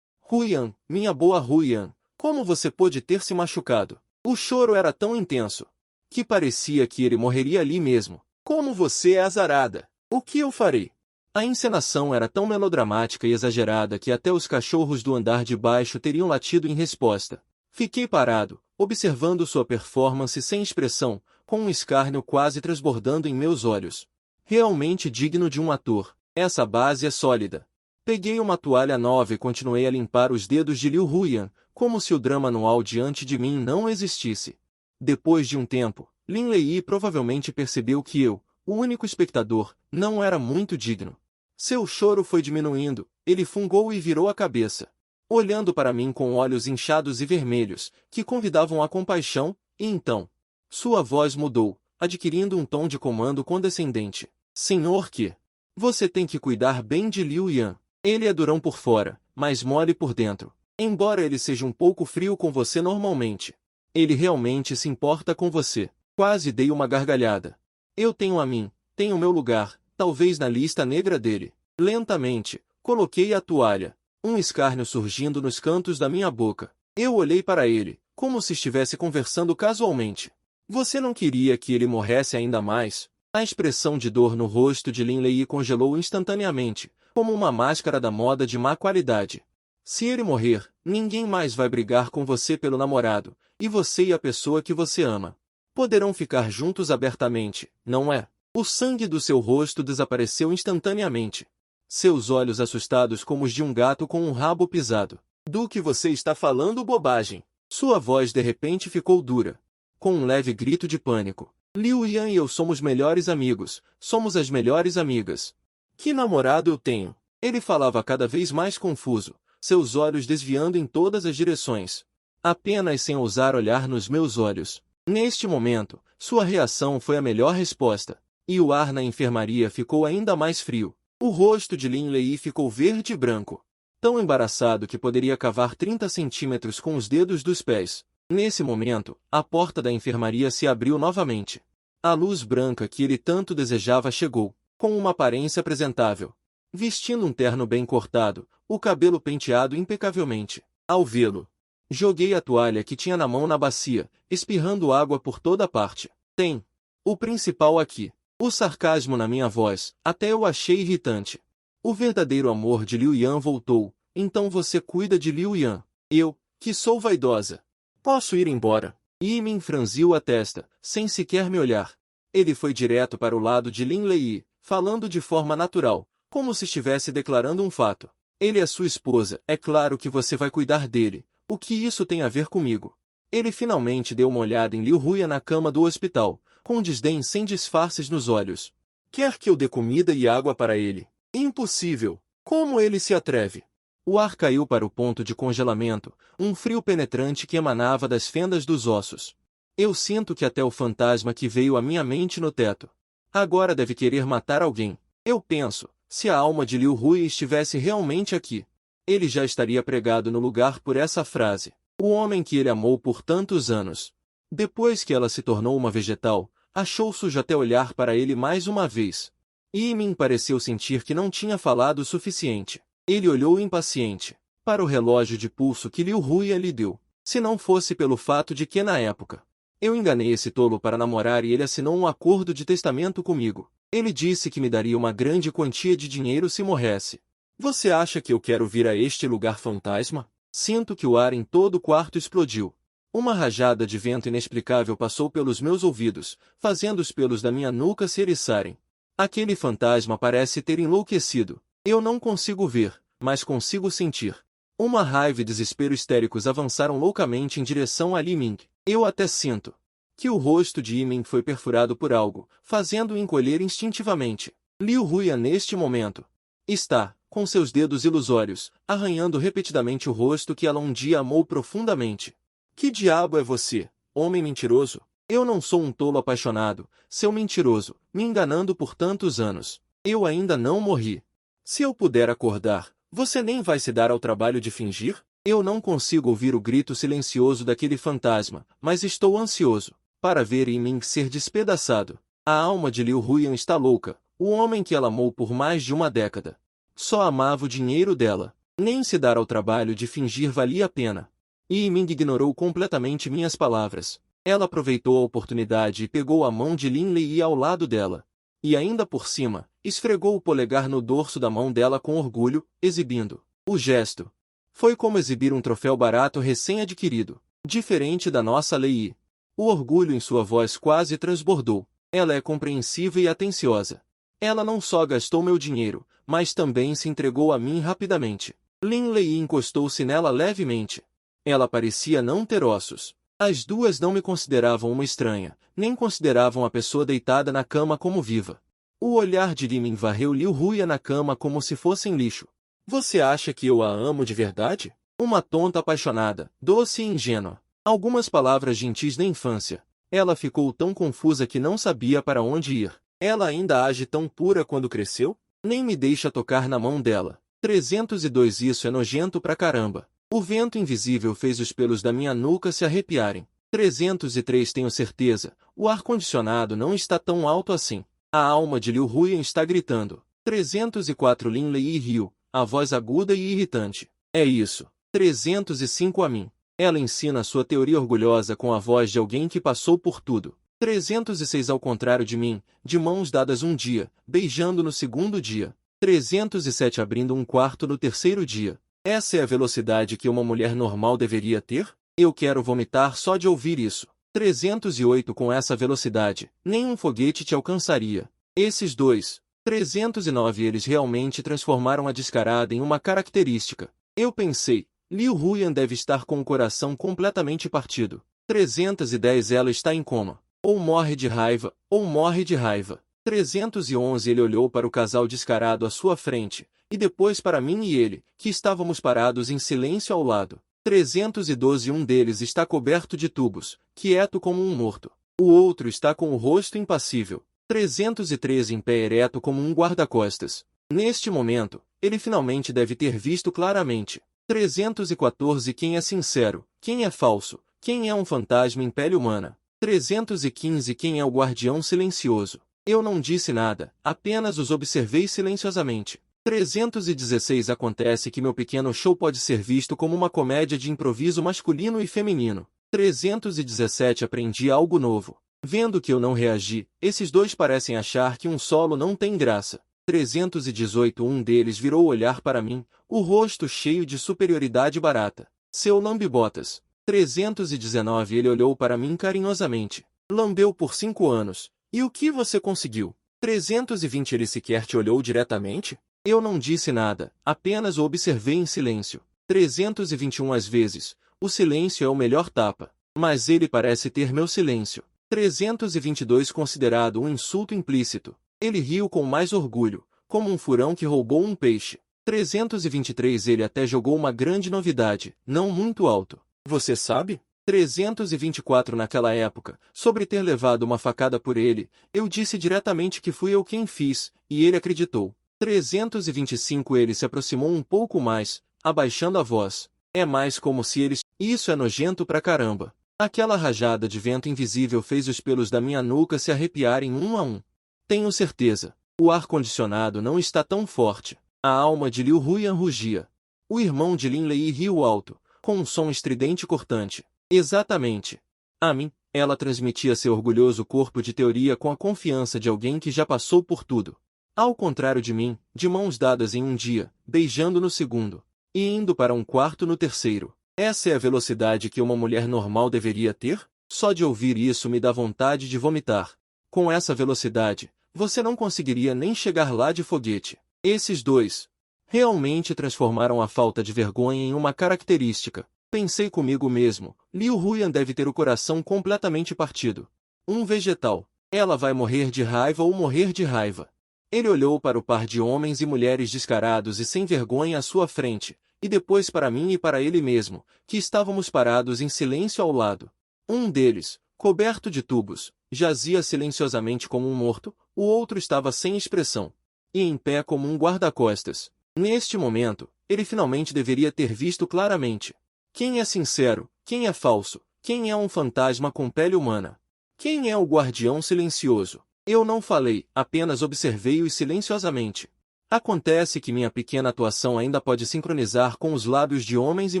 Huyan, minha boa Huyan, como você pôde ter se machucado? O choro era tão intenso que parecia que ele morreria ali mesmo. Como você é azarada! O que eu farei? A encenação era tão melodramática e exagerada que até os cachorros do andar de baixo teriam latido em resposta. Fiquei parado, observando sua performance sem expressão, com um escárnio quase transbordando em meus olhos. Realmente digno de um ator. Essa base é sólida. Peguei uma toalha nova e continuei a limpar os dedos de Liu Huyan, como se o drama anual diante de mim não existisse. Depois de um tempo, Lin Lei provavelmente percebeu que eu, o único espectador, não era muito digno. Seu choro foi diminuindo, ele fungou e virou a cabeça, olhando para mim com olhos inchados e vermelhos, que convidavam a compaixão, e então sua voz mudou, adquirindo um tom de comando condescendente. Senhor que? Você tem que cuidar bem de Liu Yan. Ele é durão por fora, mas mole por dentro. Embora ele seja um pouco frio com você normalmente, ele realmente se importa com você. Quase dei uma gargalhada. Eu tenho a mim, tenho meu lugar, talvez na lista negra dele. Lentamente, coloquei a toalha, um escárnio surgindo nos cantos da minha boca. Eu olhei para ele, como se estivesse conversando casualmente. Você não queria que ele morresse ainda mais? A expressão de dor no rosto de Lin Lei congelou instantaneamente, como uma máscara da moda de má qualidade. Se ele morrer, ninguém mais vai brigar com você pelo namorado, e você e a pessoa que você ama poderão ficar juntos abertamente, não é? O sangue do seu rosto desapareceu instantaneamente. Seus olhos assustados como os de um gato com um rabo pisado. Do que você está falando, bobagem? Sua voz de repente ficou dura. Com um leve grito de pânico. Liu Yan e eu somos melhores amigos. Somos as melhores amigas. Que namorado eu tenho? Ele falava cada vez mais confuso, seus olhos desviando em todas as direções. Apenas sem ousar olhar nos meus olhos. Neste momento, sua reação foi a melhor resposta. E o ar na enfermaria ficou ainda mais frio. O rosto de Lin Lei ficou verde e branco. Tão embaraçado que poderia cavar 30 centímetros com os dedos dos pés. Nesse momento, a porta da enfermaria se abriu novamente. A luz branca que ele tanto desejava chegou, com uma aparência apresentável. Vestindo um terno bem cortado, o cabelo penteado impecavelmente. Ao vê-lo, joguei a toalha que tinha na mão na bacia, espirrando água por toda parte. Tem o principal aqui. O sarcasmo na minha voz, até eu achei irritante. O verdadeiro amor de Liu Yan voltou. Então você cuida de Liu Yan. Eu, que sou vaidosa, posso ir embora? Yimin franziu a testa, sem sequer me olhar. Ele foi direto para o lado de Lin Lei, falando de forma natural, como se estivesse declarando um fato. Ele é sua esposa, é claro que você vai cuidar dele. O que isso tem a ver comigo? Ele finalmente deu uma olhada em Liu Ruya na cama do hospital, com desdém sem disfarces nos olhos. Quer que eu dê comida e água para ele? Impossível! Como ele se atreve? O ar caiu para o ponto de congelamento, um frio penetrante que emanava das fendas dos ossos. Eu sinto que até o fantasma que veio à minha mente no teto agora deve querer matar alguém. Eu penso, se a alma de Liu Ruya estivesse realmente aqui, ele já estaria pregado no lugar por essa frase. O homem que ele amou por tantos anos. Depois que ela se tornou uma vegetal, achou sujo até olhar para ele mais uma vez. Yimin pareceu sentir que não tinha falado o suficiente. Ele olhou impaciente para o relógio de pulso que Liu Ruya lhe deu. Se não fosse pelo fato de que na época eu enganei esse tolo para namorar e ele assinou um acordo de testamento comigo. Ele disse que me daria uma grande quantia de dinheiro se morresse. Você acha que eu quero vir a este lugar fantasma? Sinto que o ar em todo o quarto explodiu. Uma rajada de vento inexplicável passou pelos meus ouvidos, fazendo os pelos da minha nuca se eriçarem. Aquele fantasma parece ter enlouquecido. Eu não consigo ver, mas consigo sentir. Uma raiva e desespero histéricos avançaram loucamente em direção a Li Ming. Eu até sinto que o rosto de Yimin foi perfurado por algo, fazendo-o encolher instintivamente. Liu Ruya neste momento está, com seus dedos ilusórios, arranhando repetidamente o rosto que ela um dia amou profundamente. Que diabo é você, homem mentiroso? Eu não sou um tolo apaixonado, seu mentiroso, me enganando por tantos anos. Eu ainda não morri. Se eu puder acordar, você nem vai se dar ao trabalho de fingir? Eu não consigo ouvir o grito silencioso daquele fantasma, mas estou ansioso para ver Yimin ser despedaçado. A alma de Liu Ruyan está louca, o homem que ela amou por mais de uma década. Só amava o dinheiro dela. Nem se dar ao trabalho de fingir valia a pena. Yimin ignorou completamente minhas palavras. Ela aproveitou a oportunidade e pegou a mão de Lin Lei ao lado dela. E ainda por cima, esfregou o polegar no dorso da mão dela com orgulho, exibindo o gesto. Foi como exibir um troféu barato recém-adquirido, diferente da nossa Lei. O orgulho em sua voz quase transbordou. Ela é compreensiva e atenciosa. Ela não só gastou meu dinheiro, mas também se entregou a mim rapidamente. Lin Lei encostou-se nela levemente. Ela parecia não ter ossos. As duas não me consideravam uma estranha, nem consideravam a pessoa deitada na cama como viva. O olhar de Yimin varreu Liu Ruya na cama como se fossem lixo. Você acha que eu a amo de verdade? Uma tonta apaixonada, doce e ingênua. Algumas palavras gentis da infância. Ela ficou tão confusa que não sabia para onde ir. Ela ainda age tão pura quando cresceu? Nem me deixa tocar na mão dela. 302 Isso é nojento pra caramba. O vento invisível fez os pelos da minha nuca se arrepiarem. 303 Tenho certeza, o ar-condicionado não está tão alto assim. A alma de Liu Ruyan está gritando. 304 Lin Lei riu, a voz aguda e irritante. É isso. 305 a mim. Ela ensina sua teoria orgulhosa com a voz de alguém que passou por tudo. 306 Ao contrário de mim, de mãos dadas um dia, beijando no segundo dia. 307 Abrindo um quarto no terceiro dia. Essa é a velocidade que uma mulher normal deveria ter? Eu quero vomitar só de ouvir isso. 308 Com essa velocidade, nenhum foguete te alcançaria. Esses dois. 309 Eles realmente transformaram a descarada em uma característica. Eu pensei, Liu Huyan deve estar com o coração completamente partido. 310 Ela está em coma. Ou morre de raiva, ou morre de raiva. 311 Ele olhou para o casal descarado à sua frente, e depois para mim e ele, que estávamos parados em silêncio ao lado. 312 Um deles está coberto de tubos, quieto como um morto. O outro está com o rosto impassível. 313 Em pé ereto como um guarda-costas. Neste momento, ele finalmente deve ter visto claramente. 314 Quem é sincero, quem é falso, quem é um fantasma em pele humana. 315 Quem é o guardião silencioso. Eu não disse nada, apenas os observei silenciosamente. 316 Acontece que meu pequeno show pode ser visto como uma comédia de improviso masculino e feminino. 317 Aprendi algo novo. Vendo que eu não reagi, esses dois parecem achar que um solo não tem graça. 318 Um deles virou olhar para mim, o rosto cheio de superioridade barata. Seu lambe-botas. 319 Ele olhou para mim carinhosamente. Lambeu por 5 anos. E o que você conseguiu? 320 Ele sequer te olhou diretamente? Eu não disse nada, apenas o observei em silêncio. 321 Às vezes, o silêncio é o melhor tapa. Mas ele parece ter meu silêncio. 322 Considerado um insulto implícito. Ele riu com mais orgulho, como um furão que roubou um peixe. 323 Ele até jogou uma grande novidade, não muito alto. Você sabe? 324 Naquela época, sobre ter levado uma facada por ele, eu disse diretamente que fui eu quem fiz, e ele acreditou. 325 Ele se aproximou um pouco mais, abaixando a voz. É mais como se eles... Isso é nojento pra caramba. Aquela rajada de vento invisível fez os pelos da minha nuca se arrepiarem um a um. Tenho certeza. O ar-condicionado não está tão forte. A alma de Liu Huyan rugia. O irmão de Lin Lei riu alto, com um som estridente e cortante. Exatamente. A mim, ela transmitia seu orgulhoso corpo de teoria com a confiança de alguém que já passou por tudo. Ao contrário de mim, de mãos dadas em um dia, beijando no segundo, e indo para um quarto no terceiro. Essa é a velocidade que uma mulher normal deveria ter? Só de ouvir isso me dá vontade de vomitar. Com essa velocidade, você não conseguiria nem chegar lá de foguete. Esses dois realmente transformaram a falta de vergonha em uma característica. Pensei comigo mesmo, Liu Huyan deve ter o coração completamente partido. Um vegetal. Ela vai morrer de raiva ou morrer de raiva. Ele olhou para o par de homens e mulheres descarados e sem vergonha à sua frente, e depois para mim e para ele mesmo, que estávamos parados em silêncio ao lado. Um deles, coberto de tubos, jazia silenciosamente como um morto, o outro estava sem expressão, e em pé como um guarda-costas. Neste momento, ele finalmente deveria ter visto claramente. Quem é sincero, quem é falso, quem é um fantasma com pele humana? Quem é o guardião silencioso? Eu não falei, apenas observei-os silenciosamente. Acontece que minha pequena atuação ainda pode sincronizar com os lábios de homens e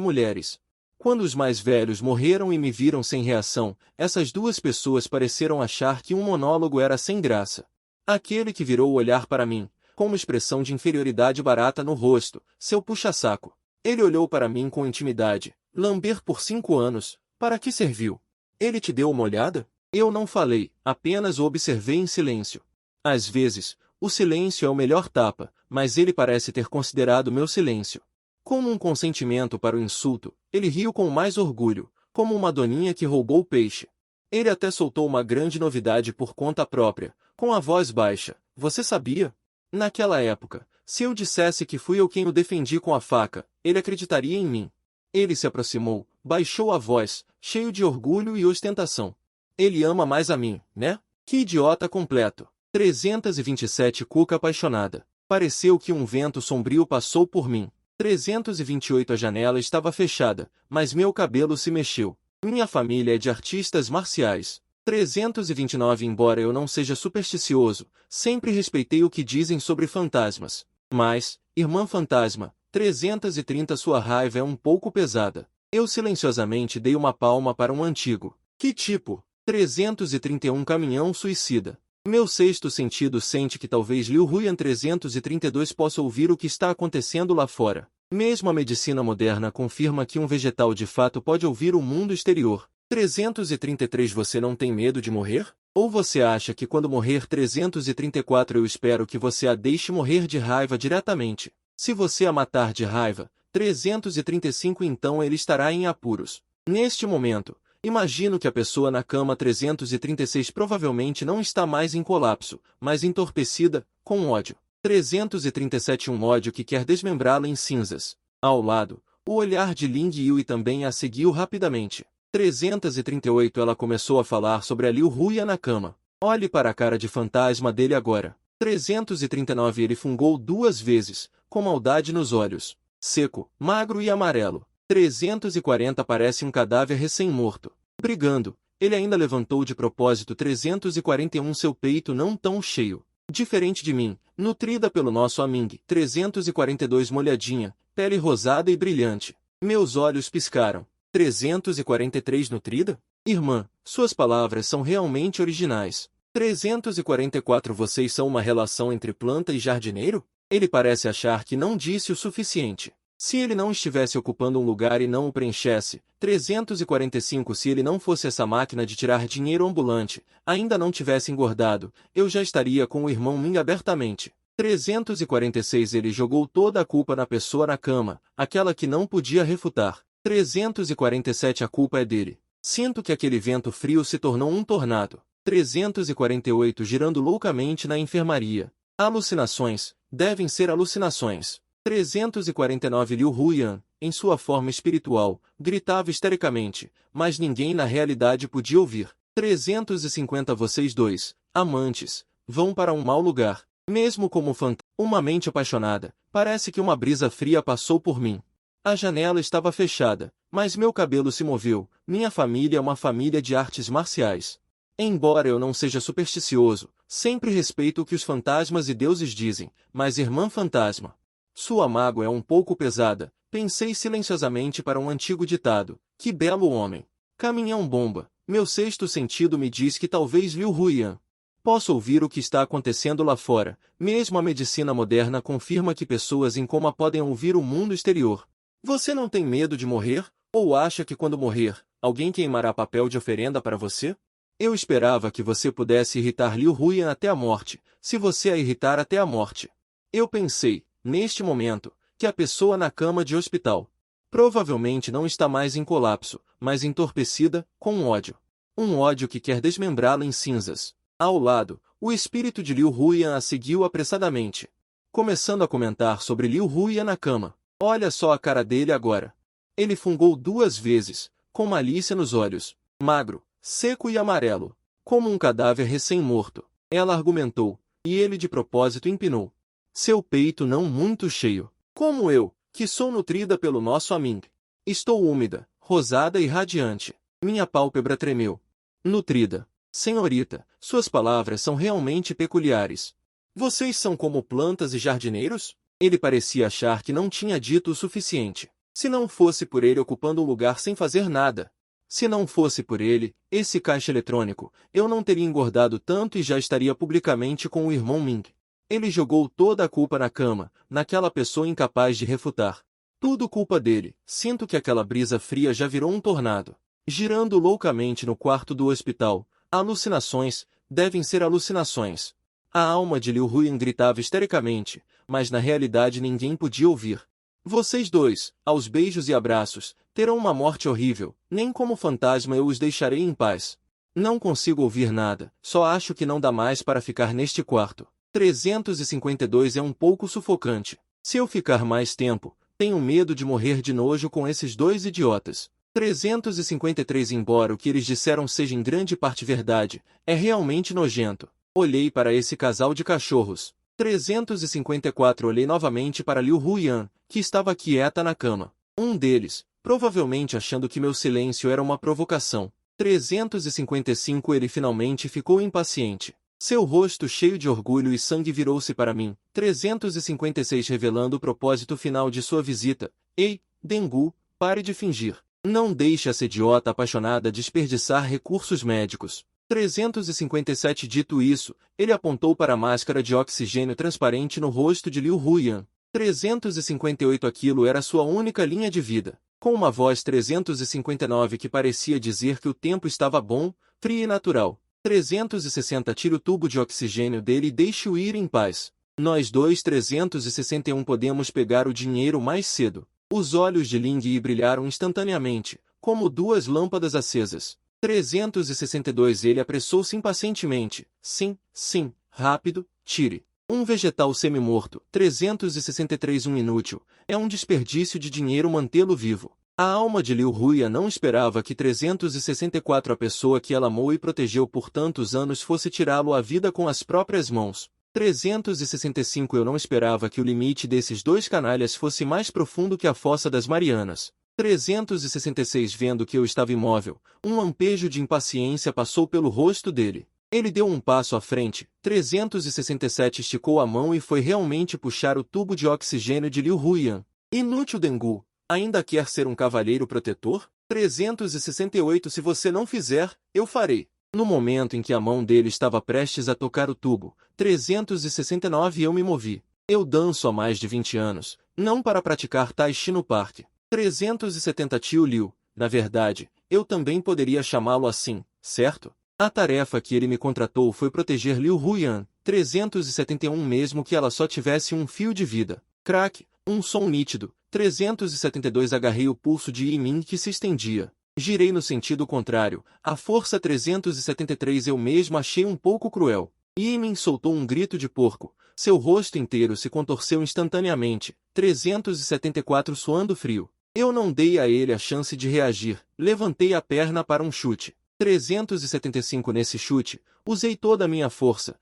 mulheres. Quando os mais velhos morreram e me viram sem reação, essas duas pessoas pareceram achar que um monólogo era sem graça. Aquele que virou o olhar para mim, com uma expressão de inferioridade barata no rosto, seu puxa-saco. Ele olhou para mim com intimidade. Lamber por 5 anos, para que serviu? Ele te deu uma olhada? Eu não falei, apenas o observei em silêncio. Às vezes, o silêncio é o melhor tapa, mas ele parece ter considerado meu silêncio como um consentimento para o insulto. Ele riu com mais orgulho, como uma doninha que roubou o peixe. Ele até soltou uma grande novidade por conta própria, com a voz baixa. Você sabia? Naquela época, se eu dissesse que fui eu quem o defendi com a faca, ele acreditaria em mim. Ele se aproximou, baixou a voz, cheio de orgulho e ostentação. Ele ama mais a mim, né? Que idiota completo. 327 Cuca apaixonada. Pareceu que um vento sombrio passou por mim. 328 A janela estava fechada, mas meu cabelo se mexeu. Minha família é de artistas marciais. 329 Embora eu não seja supersticioso, sempre respeitei o que dizem sobre fantasmas. Mas, irmã fantasma, 330 Sua raiva é um pouco pesada. Eu silenciosamente dei uma palma para um antigo. Que tipo? 331 Caminhão suicida. Meu sexto sentido sente que talvez Liu Huyan 332 possa ouvir o que está acontecendo lá fora. Mesmo a medicina moderna confirma que um vegetal de fato pode ouvir o mundo exterior. 333 Você não tem medo de morrer? Ou você acha que quando morrer 334 eu espero que você a deixe morrer de raiva diretamente? Se você a matar de raiva, 335 então ele estará em apuros. Neste momento, imagino que a pessoa na cama 336 provavelmente não está mais em colapso, mas entorpecida, com ódio. 337 um ódio que quer desmembrá-la em cinzas. Ao lado, o olhar de Ling Yui também a seguiu rapidamente. 338 ela começou a falar sobre a Liu Huya na cama. Olhe para a cara de fantasma dele agora. 339 ele fungou 2 vezes, com maldade nos olhos. Seco, magro e amarelo. 340 parece um cadáver recém-morto. Brigando, ele ainda levantou de propósito 341 seu peito não tão cheio. Diferente de mim, nutrida pelo nosso Aming. 342 molhadinha, pele rosada e brilhante. Meus olhos piscaram. 343 nutrida? Irmã, suas palavras são realmente originais. 344 vocês são uma relação entre planta e jardineiro? Ele parece achar que não disse o suficiente. Se ele não estivesse ocupando um lugar e não o preenchesse, 345 se ele não fosse essa máquina de tirar dinheiro ambulante, ainda não tivesse engordado, eu já estaria com o irmão Ming abertamente. 346 ele jogou toda a culpa na pessoa na cama, aquela que não podia refutar. 347 a culpa é dele. Sinto que aquele vento frio se tornou um tornado. 348 girando loucamente na enfermaria. Alucinações, devem ser alucinações. 349 Liu Huyan, em sua forma espiritual, gritava histericamente, mas ninguém na realidade podia ouvir. 350 Vocês dois, amantes, vão para um mau lugar. Mesmo como uma mente apaixonada, parece que uma brisa fria passou por mim. A janela estava fechada, mas meu cabelo se moveu. Minha família é uma família de artes marciais. Embora eu não seja supersticioso, sempre respeito o que os fantasmas e deuses dizem, mas irmã fantasma, sua mágoa é um pouco pesada, pensei silenciosamente para um antigo ditado. Que belo homem! Caminhão bomba, meu sexto sentido me diz que talvez Liu Huyan. Posso ouvir o que está acontecendo lá fora, mesmo a medicina moderna confirma que pessoas em coma podem ouvir o mundo exterior. Você não tem medo de morrer? Ou acha que quando morrer, alguém queimará papel de oferenda para você? Eu esperava que você pudesse irritar Liu Huyan até a morte, se você a irritar até a morte. Eu pensei, neste momento, que a pessoa na cama de hospital provavelmente não está mais em colapso, mas entorpecida, com ódio. Um ódio que quer desmembrá-la em cinzas. Ao lado, o espírito de Liu Huyan a seguiu apressadamente, começando a comentar sobre Liu Huyan na cama. Olha só a cara dele agora. Ele fungou 2 vezes, com malícia nos olhos, magro, seco e amarelo, como um cadáver recém-morto. Ela argumentou, e ele de propósito empinou seu peito não muito cheio. Como eu, que sou nutrida pelo nosso Aming. Estou úmida, rosada e radiante. Minha pálpebra tremeu. Nutrida. Senhorita, suas palavras são realmente peculiares. Vocês são como plantas e jardineiros? Ele parecia achar que não tinha dito o suficiente. Se não fosse por ele ocupando um lugar sem fazer nada. Se não fosse por ele, esse caixa eletrônico, eu não teria engordado tanto e já estaria publicamente com o irmão Ming. Ele jogou toda a culpa na cama, naquela pessoa incapaz de refutar. Tudo culpa dele. Sinto que aquela brisa fria já virou um tornado. Girando loucamente no quarto do hospital. Alucinações, devem ser alucinações. A alma de Liu Huyan gritava histericamente, mas na realidade ninguém podia ouvir. Vocês dois, aos beijos e abraços, terão uma morte horrível, nem como fantasma eu os deixarei em paz. Não consigo ouvir nada, só acho que não dá mais para ficar neste quarto. 352 é um pouco sufocante. Se eu ficar mais tempo, tenho medo de morrer de nojo com esses 2 idiotas. 353 Embora o que eles disseram seja em grande parte verdade, é realmente nojento. Olhei para esse casal de cachorros. 354 Olhei novamente para Liu Huyan, que estava quieta na cama. Um deles, provavelmente achando que meu silêncio era uma provocação. 355 Ele finalmente ficou impaciente. Seu rosto cheio de orgulho e sangue virou-se para mim. 356 Revelando o propósito final de sua visita. Ei, Dengu, pare de fingir. Não deixe essa idiota apaixonada desperdiçar recursos médicos. 357 Dito isso, ele apontou para a máscara de oxigênio transparente no rosto de Liu Huyan. 358 Aquilo era sua única linha de vida. Com uma voz 359 que parecia dizer que o tempo estava bom, frio e natural. 360 Tire o tubo de oxigênio dele e deixe-o ir em paz. Nós dois 361 podemos pegar o dinheiro mais cedo. Os olhos de Ling Yi brilharam instantaneamente, como duas lâmpadas acesas. 362 Ele apressou-se impacientemente. Sim, sim, rápido, tire. Um vegetal semi-morto. 363 Um inútil. É um desperdício de dinheiro mantê-lo vivo. A alma de Liu Huya não esperava que 364 a pessoa que ela amou e protegeu por tantos anos fosse tirá-lo à vida com as próprias mãos. 365 Eu não esperava que o limite desses dois canalhas fosse mais profundo que a fossa das Marianas. 366 Vendo que eu estava imóvel, um lampejo de impaciência passou pelo rosto dele. Ele deu um passo à frente. 367 Esticou a mão e foi realmente puxar o tubo de oxigênio de Liu Huyan. Inútil Dengu. Ainda quer ser um cavalheiro protetor? 368 Se você não fizer, eu farei. No momento em que a mão dele estava prestes a tocar o tubo, 369 Eu me movi. Eu danço há mais de 20 anos, não para praticar Tai Chi no parque. 370 Tio Liu, na verdade, eu também poderia chamá-lo assim, certo? A tarefa que ele me contratou foi proteger Liu Huyan. 371 Mesmo que ela só tivesse um fio de vida. Crack, um som nítido. 372 Agarrei o pulso de Yimin que se estendia. Girei no sentido contrário. A força 373 Eu mesmo achei um pouco cruel. Yimin soltou um grito de porco. Seu rosto inteiro se contorceu instantaneamente. 374 Suando frio. Eu não dei a ele a chance de reagir. Levantei a perna para um chute. 375 Nesse chute, usei toda a minha força.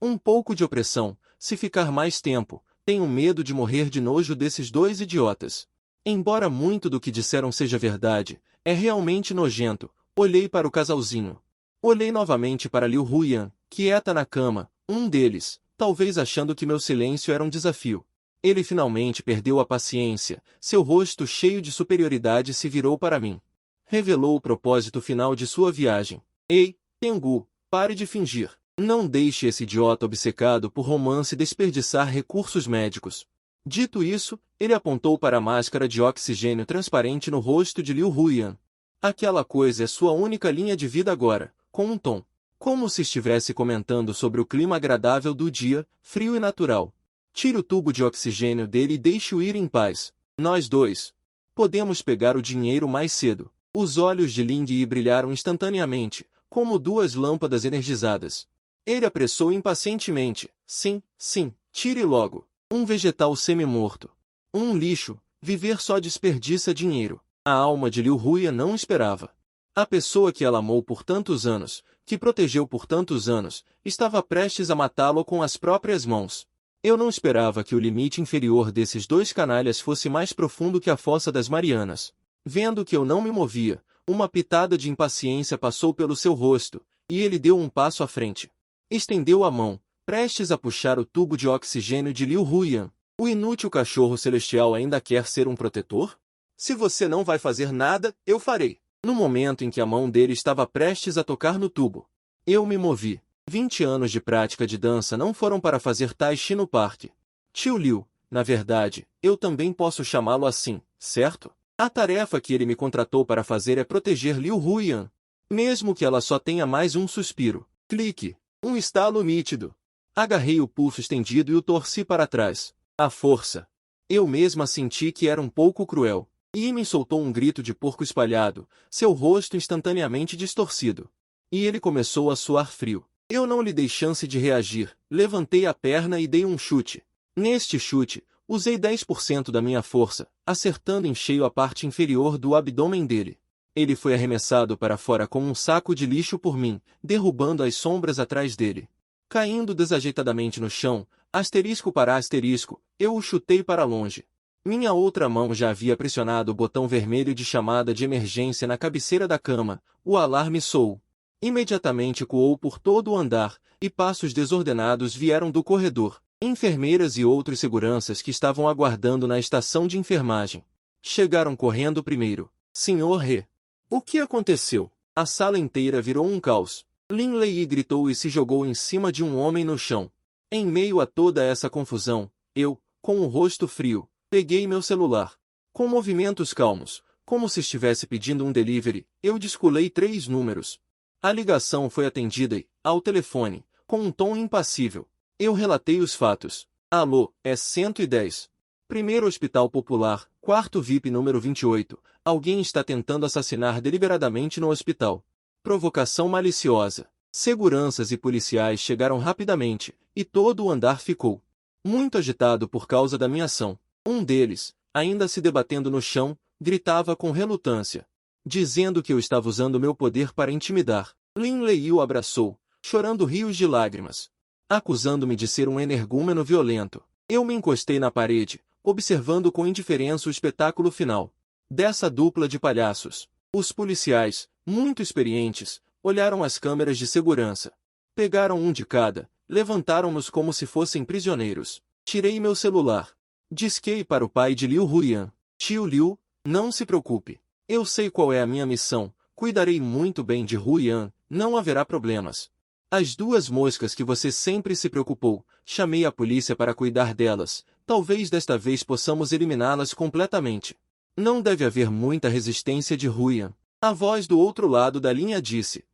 Um pouco de opressão. Se ficar mais tempo, tenho medo de morrer de nojo desses dois idiotas. Embora muito do que disseram seja verdade, é realmente nojento. Olhei para o casalzinho. Olhei novamente para Liu Huyan, quieta na cama, um deles, talvez achando que meu silêncio era um desafio. Ele finalmente perdeu a paciência, seu rosto cheio de superioridade se virou para mim. Revelou o propósito final de sua viagem. Ei, Tengu, pare de fingir. Não deixe esse idiota obcecado por romance desperdiçar recursos médicos. Dito isso, ele apontou para a máscara de oxigênio transparente no rosto de Liu Huyan. Aquela coisa é sua única linha de vida agora, com um tom. Como se estivesse comentando sobre o clima agradável do dia, frio e natural. Tire o tubo de oxigênio dele e deixe-o ir em paz. Nós dois. Podemos pegar o dinheiro mais cedo. Os olhos de Ling Yi brilharam instantaneamente, como duas lâmpadas energizadas. Ele apressou impacientemente. Sim, sim, tire logo. Um vegetal semi-morto. Um lixo, viver só desperdiça dinheiro. A alma de Liu Huya não esperava. A pessoa que ela amou por tantos anos, que protegeu por tantos anos, estava prestes a matá-lo com as próprias mãos. Eu não esperava que o limite inferior desses dois canalhas fosse mais profundo que a fossa das Marianas. Vendo que eu não me movia, uma pitada de impaciência passou pelo seu rosto, e ele deu um passo à frente. Estendeu a mão, prestes a puxar o tubo de oxigênio de Liu Huyan. O inútil cachorro celestial ainda quer ser um protetor? Se você não vai fazer nada, eu farei. No momento em que a mão dele estava prestes a tocar no tubo, eu me movi. 20 anos de prática de dança não foram para fazer Tai Chi no parque. Tio Liu, na verdade, eu também posso chamá-lo assim, certo? A tarefa que ele me contratou para fazer é proteger Liu Huyan. Mesmo que ela só tenha mais um suspiro. Clique. Um estalo nítido. Agarrei o pulso estendido e o torci para trás. À força. Eu mesma senti que era um pouco cruel. Yimin soltou um grito de porco espalhado, seu rosto instantaneamente distorcido. E ele começou a suar frio. Eu não lhe dei chance de reagir. Levantei a perna e dei um chute. Neste chute, usei 10% da minha força, acertando em cheio a parte inferior do abdômen dele. Ele foi arremessado para fora como um saco de lixo por mim, derrubando as sombras atrás dele. Caindo desajeitadamente no chão, asterisco para asterisco, eu o chutei para longe. Minha outra mão já havia pressionado o botão vermelho de chamada de emergência na cabeceira da cama, o alarme soou. Imediatamente ecoou por todo o andar, e passos desordenados vieram do corredor. Enfermeiras e outros seguranças que estavam aguardando na estação de enfermagem. Chegaram correndo primeiro. Senhor He. O que aconteceu? A sala inteira virou um caos. Lin Lei gritou e se jogou em cima de um homem no chão. Em meio a toda essa confusão, eu, com o rosto frio, peguei meu celular. Com movimentos calmos, como se estivesse pedindo um delivery, eu descolei 3 números. A ligação foi atendida e, ao telefone, com um tom impassível, eu relatei os fatos. Alô, é 110. Primeiro Hospital Popular, quarto VIP número 28. Alguém está tentando assassinar deliberadamente no hospital. Provocação maliciosa. Seguranças e policiais chegaram rapidamente, e todo o andar ficou muito agitado por causa da minha ação. Um deles, ainda se debatendo no chão, gritava com relutância, dizendo que eu estava usando meu poder para intimidar. Linley o abraçou, chorando rios de lágrimas, acusando-me de ser um energúmeno violento. Eu me encostei na parede, observando com indiferença o espetáculo final dessa dupla de palhaços. Os policiais, muito experientes, olharam as câmeras de segurança. Pegaram um de cada, levantaram-nos como se fossem prisioneiros. Tirei meu celular. Disquei para o pai de Liu Huiyan. Tio Liu, não se preocupe. Eu sei qual é a minha missão. Cuidarei muito bem de Huiyan, não haverá problemas. As duas moscas que você sempre se preocupou, chamei a polícia para cuidar delas. Talvez desta vez possamos eliminá-las completamente. Não deve haver muita resistência de Huiyan. A voz do outro lado da linha disse,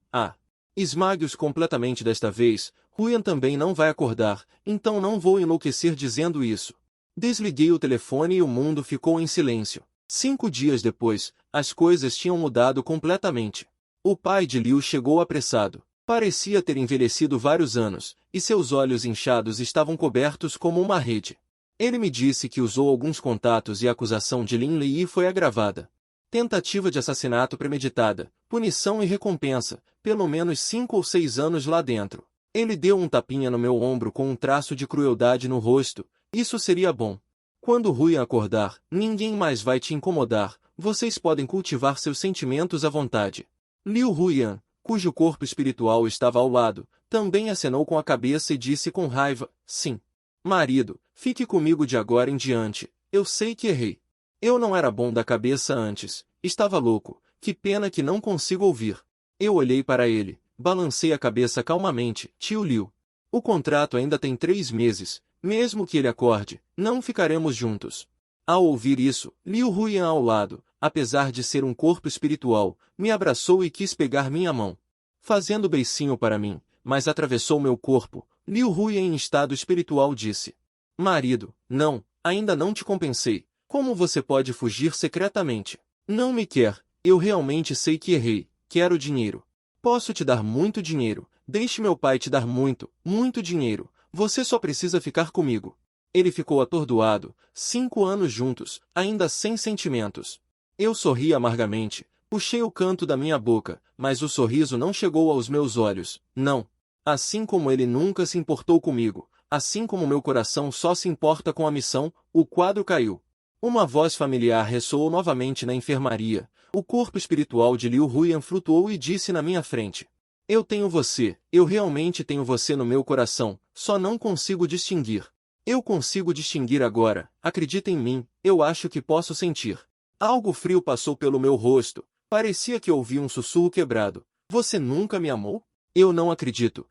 esmague-os completamente desta vez. Huiyan também não vai acordar, então não vou enlouquecer dizendo isso. Desliguei o telefone e o mundo ficou em silêncio. 5 dias depois, as coisas tinham mudado completamente. O pai de Liu chegou apressado. Parecia ter envelhecido vários anos, e seus olhos inchados estavam cobertos como uma rede. Ele me disse que usou alguns contatos e a acusação de Lin Lei foi agravada. Tentativa de assassinato premeditada, punição e recompensa, pelo menos 5 ou 6 anos lá dentro. Ele deu um tapinha no meu ombro com um traço de crueldade no rosto. Isso seria bom. Quando Huiyan acordar, ninguém mais vai te incomodar. Vocês podem cultivar seus sentimentos à vontade. Liu Huiyan, cujo corpo espiritual estava ao lado, também acenou com a cabeça e disse com raiva, sim. Marido, fique comigo de agora em diante. Eu sei que errei. Eu não era bom da cabeça antes. Estava louco. Que pena que não consigo ouvir. Eu olhei para ele, balancei a cabeça calmamente. Tio Liu. O contrato ainda tem 3 meses. Mesmo que ele acorde, não ficaremos juntos. Ao ouvir isso, Liu Huiyan ao lado, apesar de ser um corpo espiritual, me abraçou e quis pegar minha mão, fazendo beicinho para mim, mas atravessou meu corpo. Liu Huiyan em estado espiritual disse, marido, não, ainda não te compensei. Como você pode fugir secretamente? Não me quer, eu realmente sei que errei, quero dinheiro. Posso te dar muito dinheiro, deixe meu pai te dar muito, muito dinheiro, você só precisa ficar comigo. Ele ficou atordoado, 5 anos juntos, ainda sem sentimentos. Eu sorri amargamente, puxei o canto da minha boca, mas o sorriso não chegou aos meus olhos, não. Assim como ele nunca se importou comigo, assim como meu coração só se importa com a missão, o quadro caiu. Uma voz familiar ressoou novamente na enfermaria. O corpo espiritual de Liu Huiyan flutuou e disse na minha frente, eu tenho você, eu realmente tenho você no meu coração, só não consigo distinguir. Eu consigo distinguir agora, acredita em mim, eu acho que posso sentir. Algo frio passou pelo meu rosto, parecia que ouvi um sussurro quebrado. Você nunca me amou? Eu não acredito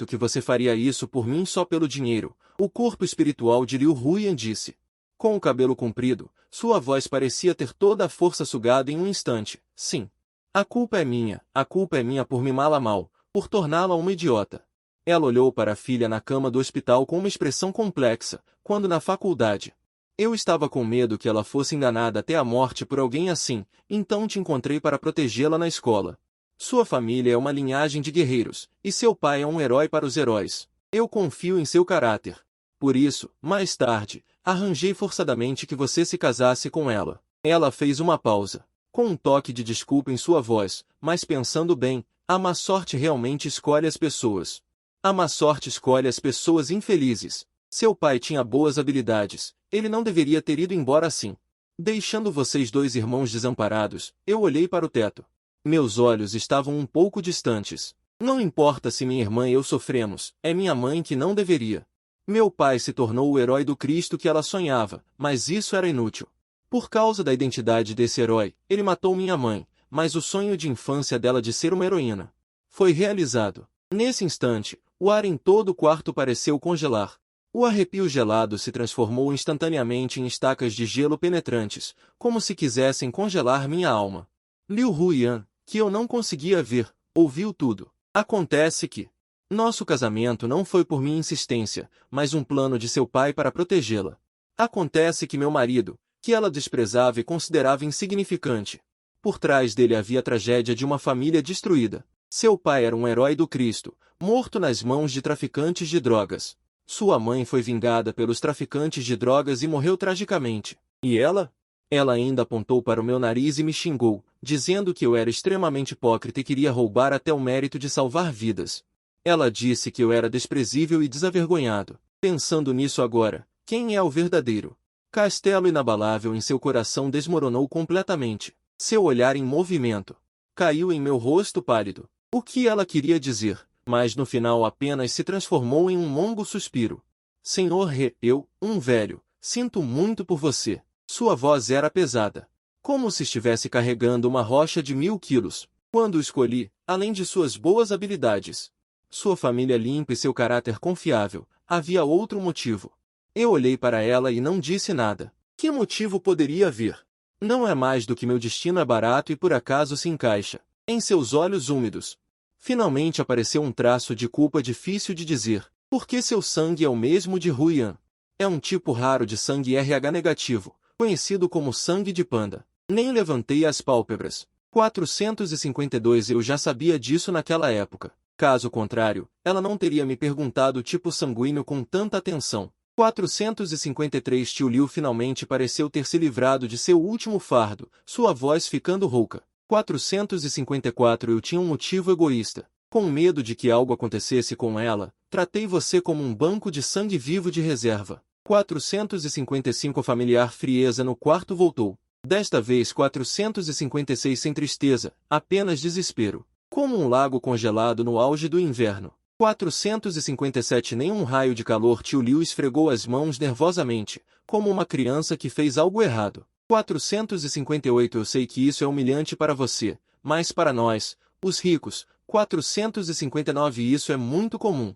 que você faria isso por mim só pelo dinheiro, o corpo espiritual de Liu Huiyan disse. Com o cabelo comprido, sua voz parecia ter toda a força sugada em um instante. Sim. A culpa é minha por mimá-la mal, por torná-la uma idiota. Ela olhou para a filha na cama do hospital com uma expressão complexa, quando na faculdade. Eu estava com medo que ela fosse enganada até a morte por alguém assim, então te encontrei para protegê-la na escola. Sua família é uma linhagem de guerreiros, e seu pai é um herói para os heróis. Eu confio em seu caráter. Por isso, mais tarde, arranjei forçadamente que você se casasse com ela. Ela fez uma pausa, com um toque de desculpa em sua voz, mas pensando bem, a má sorte realmente escolhe as pessoas. A má sorte escolhe as pessoas infelizes. Seu pai tinha boas habilidades, ele não deveria ter ido embora assim. Deixando vocês 2 irmãos desamparados, eu olhei para o teto. Meus olhos estavam um pouco distantes. Não importa se minha irmã e eu sofremos, é minha mãe que não deveria. Meu pai se tornou o herói do Cristo que ela sonhava, mas isso era inútil. Por causa da identidade desse herói, ele matou minha mãe, mas o sonho de infância dela de ser uma heroína foi realizado. Nesse instante, o ar em todo o quarto pareceu congelar. O arrepio gelado se transformou instantaneamente em estacas de gelo penetrantes, como se quisessem congelar minha alma. Liu Huiyan, que eu não conseguia ver, ouviu tudo. Acontece que nosso casamento não foi por minha insistência, mas um plano de seu pai para protegê-la. Acontece que meu marido, que ela desprezava e considerava insignificante. Por trás dele havia a tragédia de uma família destruída. Seu pai era um herói do Cristo, morto nas mãos de traficantes de drogas. Sua mãe foi vingada pelos traficantes de drogas e morreu tragicamente. E ela? Ela ainda apontou para o meu nariz e me xingou, dizendo que eu era extremamente hipócrita e queria roubar até o mérito de salvar vidas. Ela disse que eu era desprezível e desavergonhado. Pensando nisso agora, quem é o verdadeiro? Castelo inabalável em seu coração desmoronou completamente. Seu olhar em movimento caiu em meu rosto pálido. O que ela queria dizer, mas no final apenas se transformou em um longo suspiro. Senhor eu, um velho, sinto muito por você. Sua voz era pesada, como se estivesse carregando uma rocha de 1000 quilos. Quando o escolhi, além de suas boas habilidades, sua família limpa e seu caráter confiável, havia outro motivo. Eu olhei para ela e não disse nada. Que motivo poderia haver? Não é mais do que meu destino é barato e por acaso se encaixa. Em seus olhos úmidos, finalmente apareceu um traço de culpa difícil de dizer, porque seu sangue é o mesmo de Ruian. É um tipo raro de sangue RH negativo, conhecido como sangue de panda. Nem levantei as pálpebras. 452 eu já sabia disso naquela época. Caso contrário, ela não teria me perguntado o tipo sanguíneo com tanta atenção. 453 Tio Liu finalmente pareceu ter se livrado de seu último fardo, sua voz ficando rouca. 454 Eu tinha um motivo egoísta. Com medo de que algo acontecesse com ela, tratei você como um banco de sangue vivo de reserva. 455 A familiar frieza no quarto voltou. Desta vez 456 sem tristeza, apenas desespero. Como um lago congelado no auge do inverno. 457 Nenhum raio de calor. Tio Liu esfregou as mãos nervosamente, como uma criança que fez algo errado. 458 Eu sei que isso é humilhante para você, mas para nós, os ricos, 459 Isso é muito comum,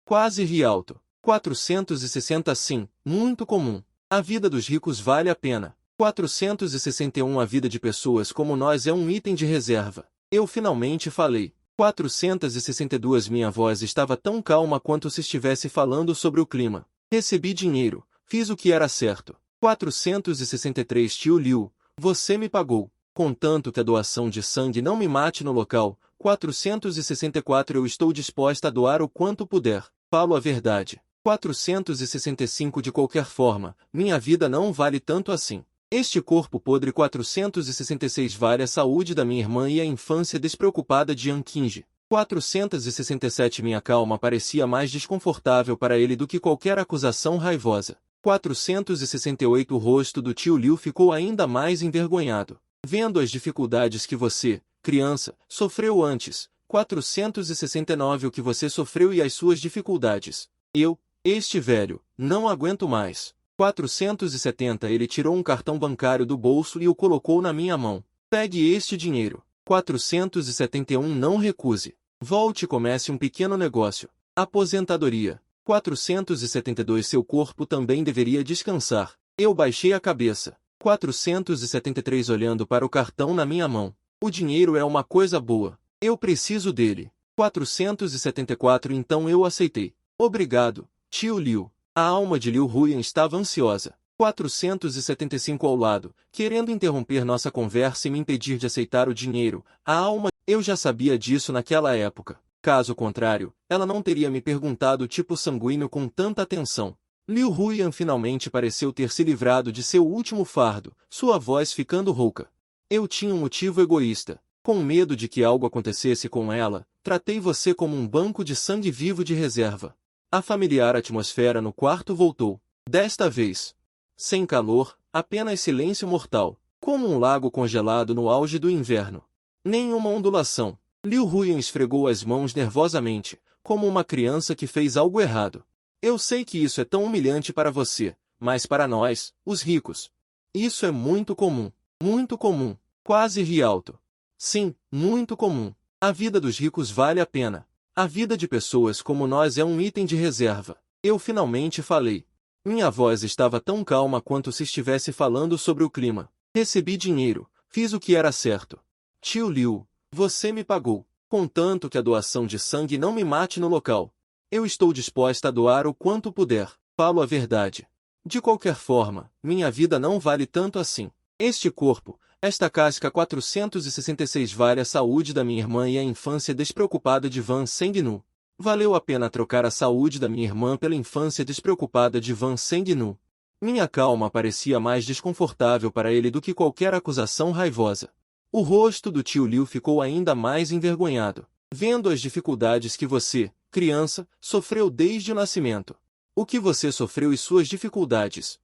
quase ri alto. 460 Sim, muito comum. A vida dos ricos vale a pena. 461 A vida de pessoas como nós é um item de reserva. Eu finalmente falei. 462 Minha voz estava tão calma quanto se estivesse falando sobre o clima. Recebi dinheiro, fiz o que era certo. 463 Tio Liu, você me pagou, contanto que a doação de sangue não me mate no local. 464 Eu estou disposta a doar o quanto puder, falo a verdade. 465 De qualquer forma, minha vida não vale tanto assim. Este corpo podre. 466 Vale a saúde da minha irmã e a infância despreocupada de Yan Qingji. 467 Minha calma parecia mais desconfortável para ele do que qualquer acusação raivosa. 468 O rosto do tio Liu ficou ainda mais envergonhado, vendo as dificuldades que você, criança, sofreu antes. 469 O que você sofreu e as suas dificuldades. Eu, este velho, não aguento mais. 470 Ele tirou um cartão bancário do bolso e o colocou na minha mão. Pegue este dinheiro. 471 Não recuse. Volte e comece um pequeno negócio. Aposentadoria. 472 Seu corpo também deveria descansar. Eu baixei a cabeça. 473 Olhando para o cartão na minha mão. O dinheiro é uma coisa boa. Eu preciso dele. 474 Então eu aceitei. Obrigado, tio Liu. A alma de Liu Huyan estava ansiosa. 475 Ao lado, querendo interromper nossa conversa e me impedir de aceitar o dinheiro. A alma... Eu já sabia disso naquela época. Caso contrário, ela não teria me perguntado o tipo sanguíneo com tanta atenção. Liu Huyan finalmente pareceu ter se livrado de seu último fardo, sua voz ficando rouca. Eu tinha um motivo egoísta. Com medo de que algo acontecesse com ela, tratei você como um banco de sangue vivo de reserva. A familiar atmosfera no quarto voltou. Desta vez, sem calor, apenas silêncio mortal, como um lago congelado no auge do inverno. Nenhuma ondulação. Liu Huyan esfregou as mãos nervosamente, como uma criança que fez algo errado. Eu sei que isso é tão humilhante para você, mas para nós, os ricos, isso é muito comum, quase ri alto. Sim, muito comum. A vida dos ricos vale a pena. A vida de pessoas como nós é um item de reserva. Eu finalmente falei. Minha voz estava tão calma quanto se estivesse falando sobre o clima. Recebi dinheiro, fiz o que era certo. Tio Liu, você me pagou, contanto que a doação de sangue não me mate no local. Eu estou disposta a doar o quanto puder, falo a verdade. De qualquer forma, minha vida não vale tanto assim. Este corpo, esta casca 466 vale a saúde da minha irmã e a infância despreocupada de Van Sengnu. Valeu a pena trocar a saúde da minha irmã pela infância despreocupada de Van Sengnu. Minha calma parecia mais desconfortável para ele do que qualquer acusação raivosa. O rosto do tio Liu ficou ainda mais envergonhado, vendo as dificuldades que você, criança, sofreu desde o nascimento. O que você sofreu e suas dificuldades.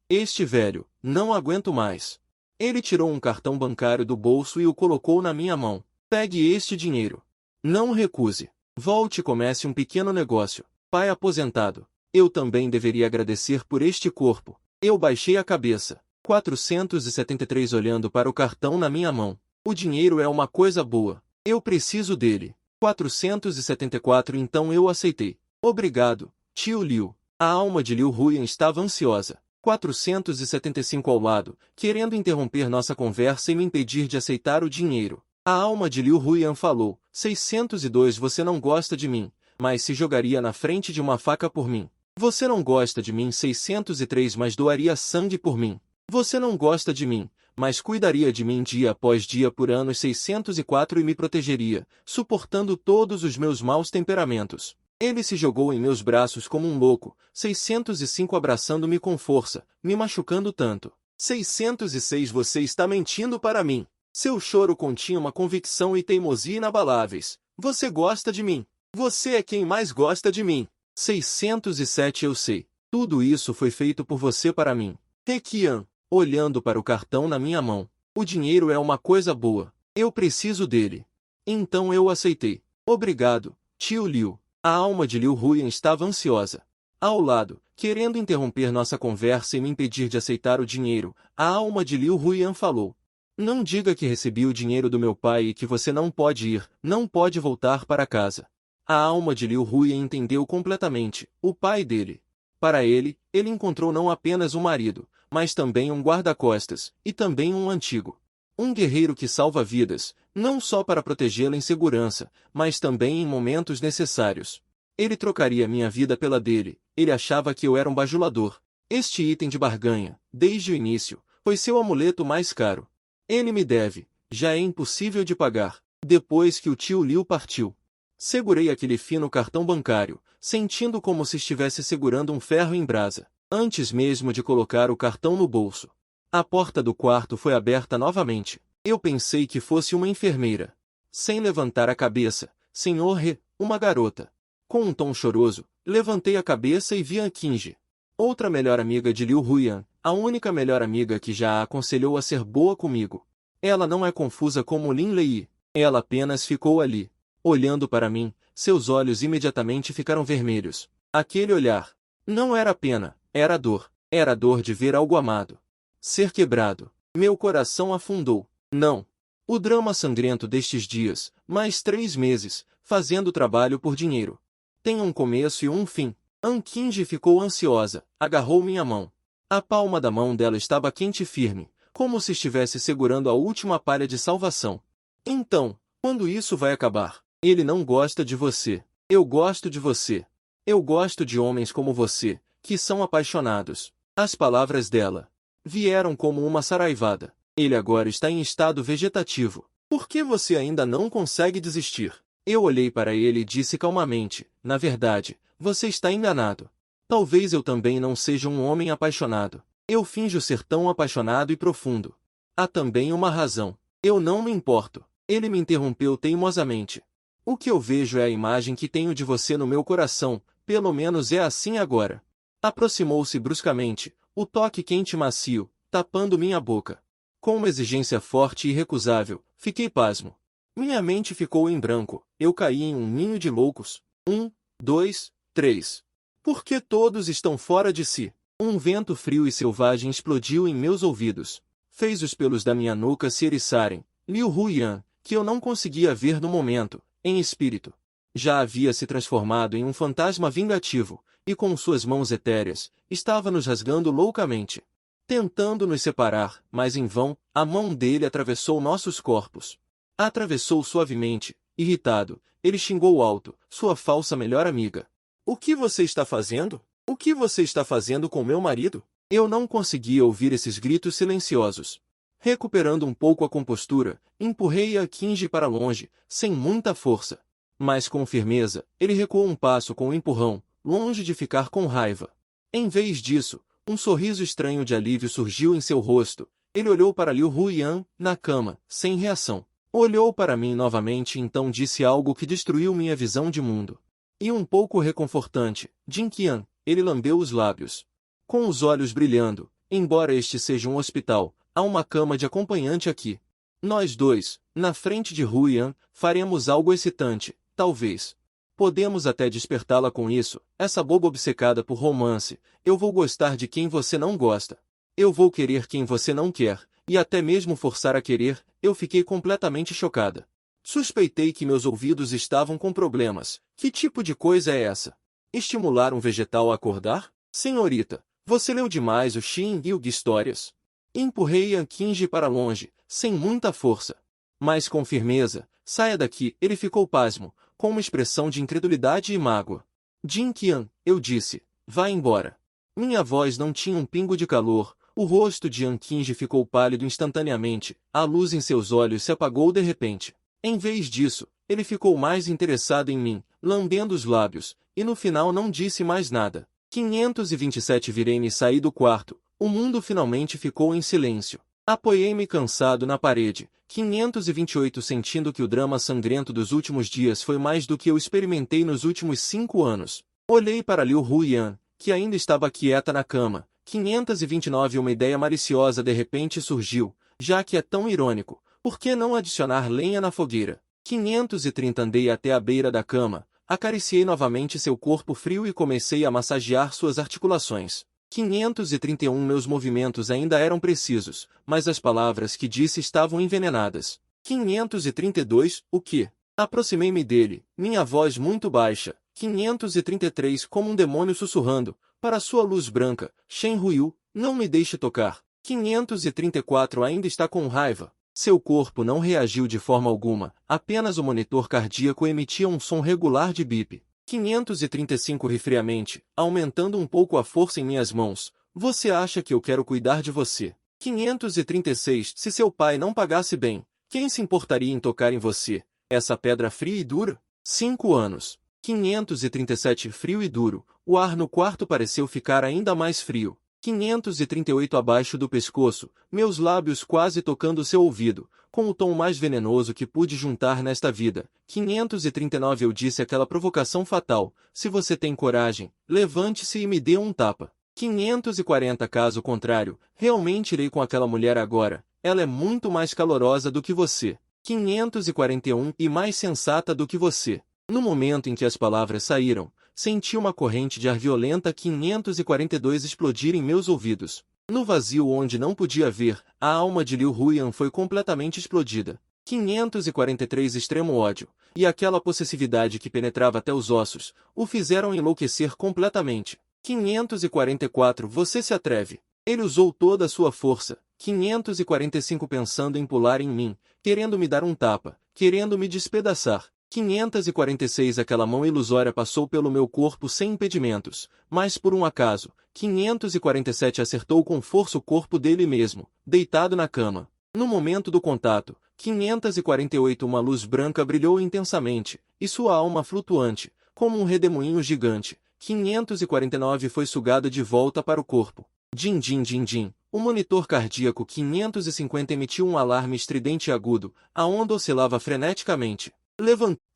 Este velho, não aguento mais. Ele tirou um cartão bancário do bolso e o colocou na minha mão. Pegue este dinheiro. Não recuse. Volte e comece um pequeno negócio. Pai aposentado. Eu também deveria agradecer por este corpo. Eu baixei a cabeça. 473 olhando para o cartão na minha mão. O dinheiro é uma coisa boa. Eu preciso dele. 474 então eu aceitei. Obrigado, tio Liu. A alma de Liu Huyan estava ansiosa. 475 ao lado, querendo interromper nossa conversa e me impedir de aceitar o dinheiro. A alma de Liu Huyan falou, 602 você não gosta de mim, mas se jogaria na frente de uma faca por mim. Você não gosta de mim 603 mas doaria sangue por mim. Você não gosta de mim, mas cuidaria de mim dia após dia por anos 604 e me protegeria, suportando todos os meus maus temperamentos. Ele se jogou em meus braços como um louco, 605 abraçando-me com força, me machucando tanto. 606 você está mentindo para mim. Seu choro continha uma convicção e teimosia inabaláveis. Você gosta de mim. Você é quem mais gosta de mim. 607 eu sei. Tudo isso foi feito por você para mim. Requian, olhando para o cartão na minha mão. O dinheiro é uma coisa boa. Eu preciso dele. Então eu aceitei. Obrigado, tio Liu. A alma de Liu Huyan estava ansiosa. Ao lado, querendo interromper nossa conversa e me impedir de aceitar o dinheiro, a alma de Liu Huyan falou. Não diga que recebi o dinheiro do meu pai e que você não pode ir, não pode voltar para casa. A alma de Liu Huyan entendeu completamente, o pai dele. Para ele encontrou não apenas um marido, mas também um guarda-costas, e também um antigo. Um guerreiro que salva vidas, não só para protegê-la em segurança, mas também em momentos necessários. Ele trocaria minha vida pela dele, ele achava que eu era um bajulador. Este item de barganha, desde o início, foi seu amuleto mais caro. Ele me deve, já é impossível de pagar, depois que o tio Liu partiu. Segurei aquele fino cartão bancário, sentindo como se estivesse segurando um ferro em brasa, antes mesmo de colocar o cartão no bolso. A porta do quarto foi aberta novamente. Eu pensei que fosse uma enfermeira. Sem levantar a cabeça, Senhor He, uma garota. Com um tom choroso, levantei a cabeça e vi a Qingji. Outra melhor amiga de Liu Huyan, a única melhor amiga que já a aconselhou a ser boa comigo. Ela não é confusa como Lin Lei. Ela apenas ficou ali, olhando para mim, seus olhos imediatamente ficaram vermelhos. Aquele olhar. Não era pena, era dor. Era dor de ver algo amado ser quebrado. Meu coração afundou. Não. O drama sangrento destes dias, mais 3 meses, fazendo trabalho por dinheiro. Tem um começo e um fim. Qingji ficou ansiosa, agarrou minha mão. A palma da mão dela estava quente e firme, como se estivesse segurando a última palha de salvação. Então, quando isso vai acabar? Ele não gosta de você. Eu gosto de você. Eu gosto de homens como você, que são apaixonados. As palavras dela vieram como uma saraivada. Ele agora está em estado vegetativo. Por que você ainda não consegue desistir? Eu olhei para ele e disse calmamente, na verdade, você está enganado. Talvez eu também não seja um homem apaixonado. Eu finjo ser tão apaixonado e profundo. Há também uma razão. Eu não me importo. Ele me interrompeu teimosamente. O que eu vejo é a imagem que tenho de você no meu coração, pelo menos é assim agora. Aproximou-se bruscamente, o toque quente e macio, tapando minha boca. Com uma exigência forte e irrecusável, fiquei pasmo. Minha mente ficou em branco, eu caí em um ninho de loucos. 1, 2, 3. Por que todos estão fora de si? Um vento frio e selvagem explodiu em meus ouvidos. Fez os pelos da minha nuca se eriçarem. Liu Huyan, que eu não conseguia ver no momento, em espírito. Já havia se transformado em um fantasma vingativo, e com suas mãos etéreas, estava nos rasgando loucamente. Tentando nos separar, mas em vão, a mão dele atravessou nossos corpos. Atravessou suavemente, irritado, ele xingou alto, sua falsa melhor amiga. O que você está fazendo? O que você está fazendo com meu marido? Eu não conseguia ouvir esses gritos silenciosos. Recuperando um pouco a compostura, empurrei a Kinji para longe, sem muita força. Mas com firmeza, ele recuou um passo com o empurrão, longe de ficar com raiva. Em vez disso, um sorriso estranho de alívio surgiu em seu rosto. Ele olhou para Liu Huiyan, na cama, sem reação. Olhou para mim novamente e então disse algo que destruiu minha visão de mundo. E um pouco reconfortante, Jin Qian, ele lambeu os lábios. Com os olhos brilhando, embora este seja um hospital, há uma cama de acompanhante aqui. Nós dois, na frente de Huiyan, faremos algo excitante, talvez. Podemos até despertá-la com isso, essa boba obcecada por romance. Eu vou gostar de quem você não gosta. Eu vou querer quem você não quer, e até mesmo forçar a querer. Eu fiquei completamente chocada. Suspeitei que meus ouvidos estavam com problemas. Que tipo de coisa é essa? Estimular um vegetal a acordar? Senhorita, você leu demais o Shin Hyuk Histórias. Empurrei a Kinji para longe, sem muita força. Mas com firmeza. Saia daqui. Ele ficou pasmo, com uma expressão de incredulidade e mágoa. Jin Qian, eu disse, vá embora. Minha voz não tinha um pingo de calor. O rosto de Yan Kinji ficou pálido instantaneamente, a luz em seus olhos se apagou de repente. Em vez disso, ele ficou mais interessado em mim, lambendo os lábios, e no final não disse mais nada. 527 Virei-me e saí do quarto, o mundo finalmente ficou em silêncio. Apoiei-me cansado na parede. 528 Sentindo que o drama sangrento dos últimos dias foi mais do que eu experimentei nos últimos 5 anos. Olhei para Liu Huiyan, que ainda estava quieta na cama. 529 Uma ideia maliciosa de repente surgiu, já que é tão irônico, por que não adicionar lenha na fogueira? 530 Andei até a beira da cama, acariciei novamente seu corpo frio e comecei a massagear suas articulações. 531 Meus movimentos ainda eram precisos, mas as palavras que disse estavam envenenadas. 532 O que? Aproximei-me dele, minha voz muito baixa. 533 Como um demônio sussurrando, para sua luz branca, Shen Huiyu, não me deixe tocar. 534 Ainda está com raiva. Seu corpo não reagiu de forma alguma, apenas o monitor cardíaco emitia um som regular de bip. 535 Ri friamente, aumentando um pouco a força em minhas mãos. Você acha que eu quero cuidar de você? 536 Se seu pai não pagasse bem, quem se importaria em tocar em você? Essa pedra fria e dura? 5 anos. 537 Frio e duro, o ar no quarto pareceu ficar ainda mais frio. 538 Abaixo do pescoço, meus lábios quase tocando seu ouvido, com o tom mais venenoso que pude juntar nesta vida. 539 Eu disse aquela provocação fatal, se você tem coragem, levante-se e me dê um tapa. 540 Caso contrário, realmente irei com aquela mulher agora, ela é muito mais calorosa do que você. 541 E mais sensata do que você. No momento em que as palavras saíram, senti uma corrente de ar violenta 542 explodir em meus ouvidos. No vazio onde não podia ver, a alma de Liu Huiyan foi completamente explodida. 543 Extremo ódio, e aquela possessividade que penetrava até os ossos, o fizeram enlouquecer completamente. 544 Você se atreve. Ele usou toda a sua força. 545 Pensando em pular em mim, querendo me dar um tapa, querendo me despedaçar. 546 Aquela mão ilusória passou pelo meu corpo sem impedimentos, mas por um acaso. 547 Acertou com força o corpo dele mesmo, deitado na cama. No momento do contato, 548 Uma luz branca brilhou intensamente, e sua alma flutuante, como um redemoinho gigante. 549 Foi sugada de volta para o corpo. Din din din din. O monitor cardíaco 550 emitiu um alarme estridente e agudo, a onda oscilava freneticamente.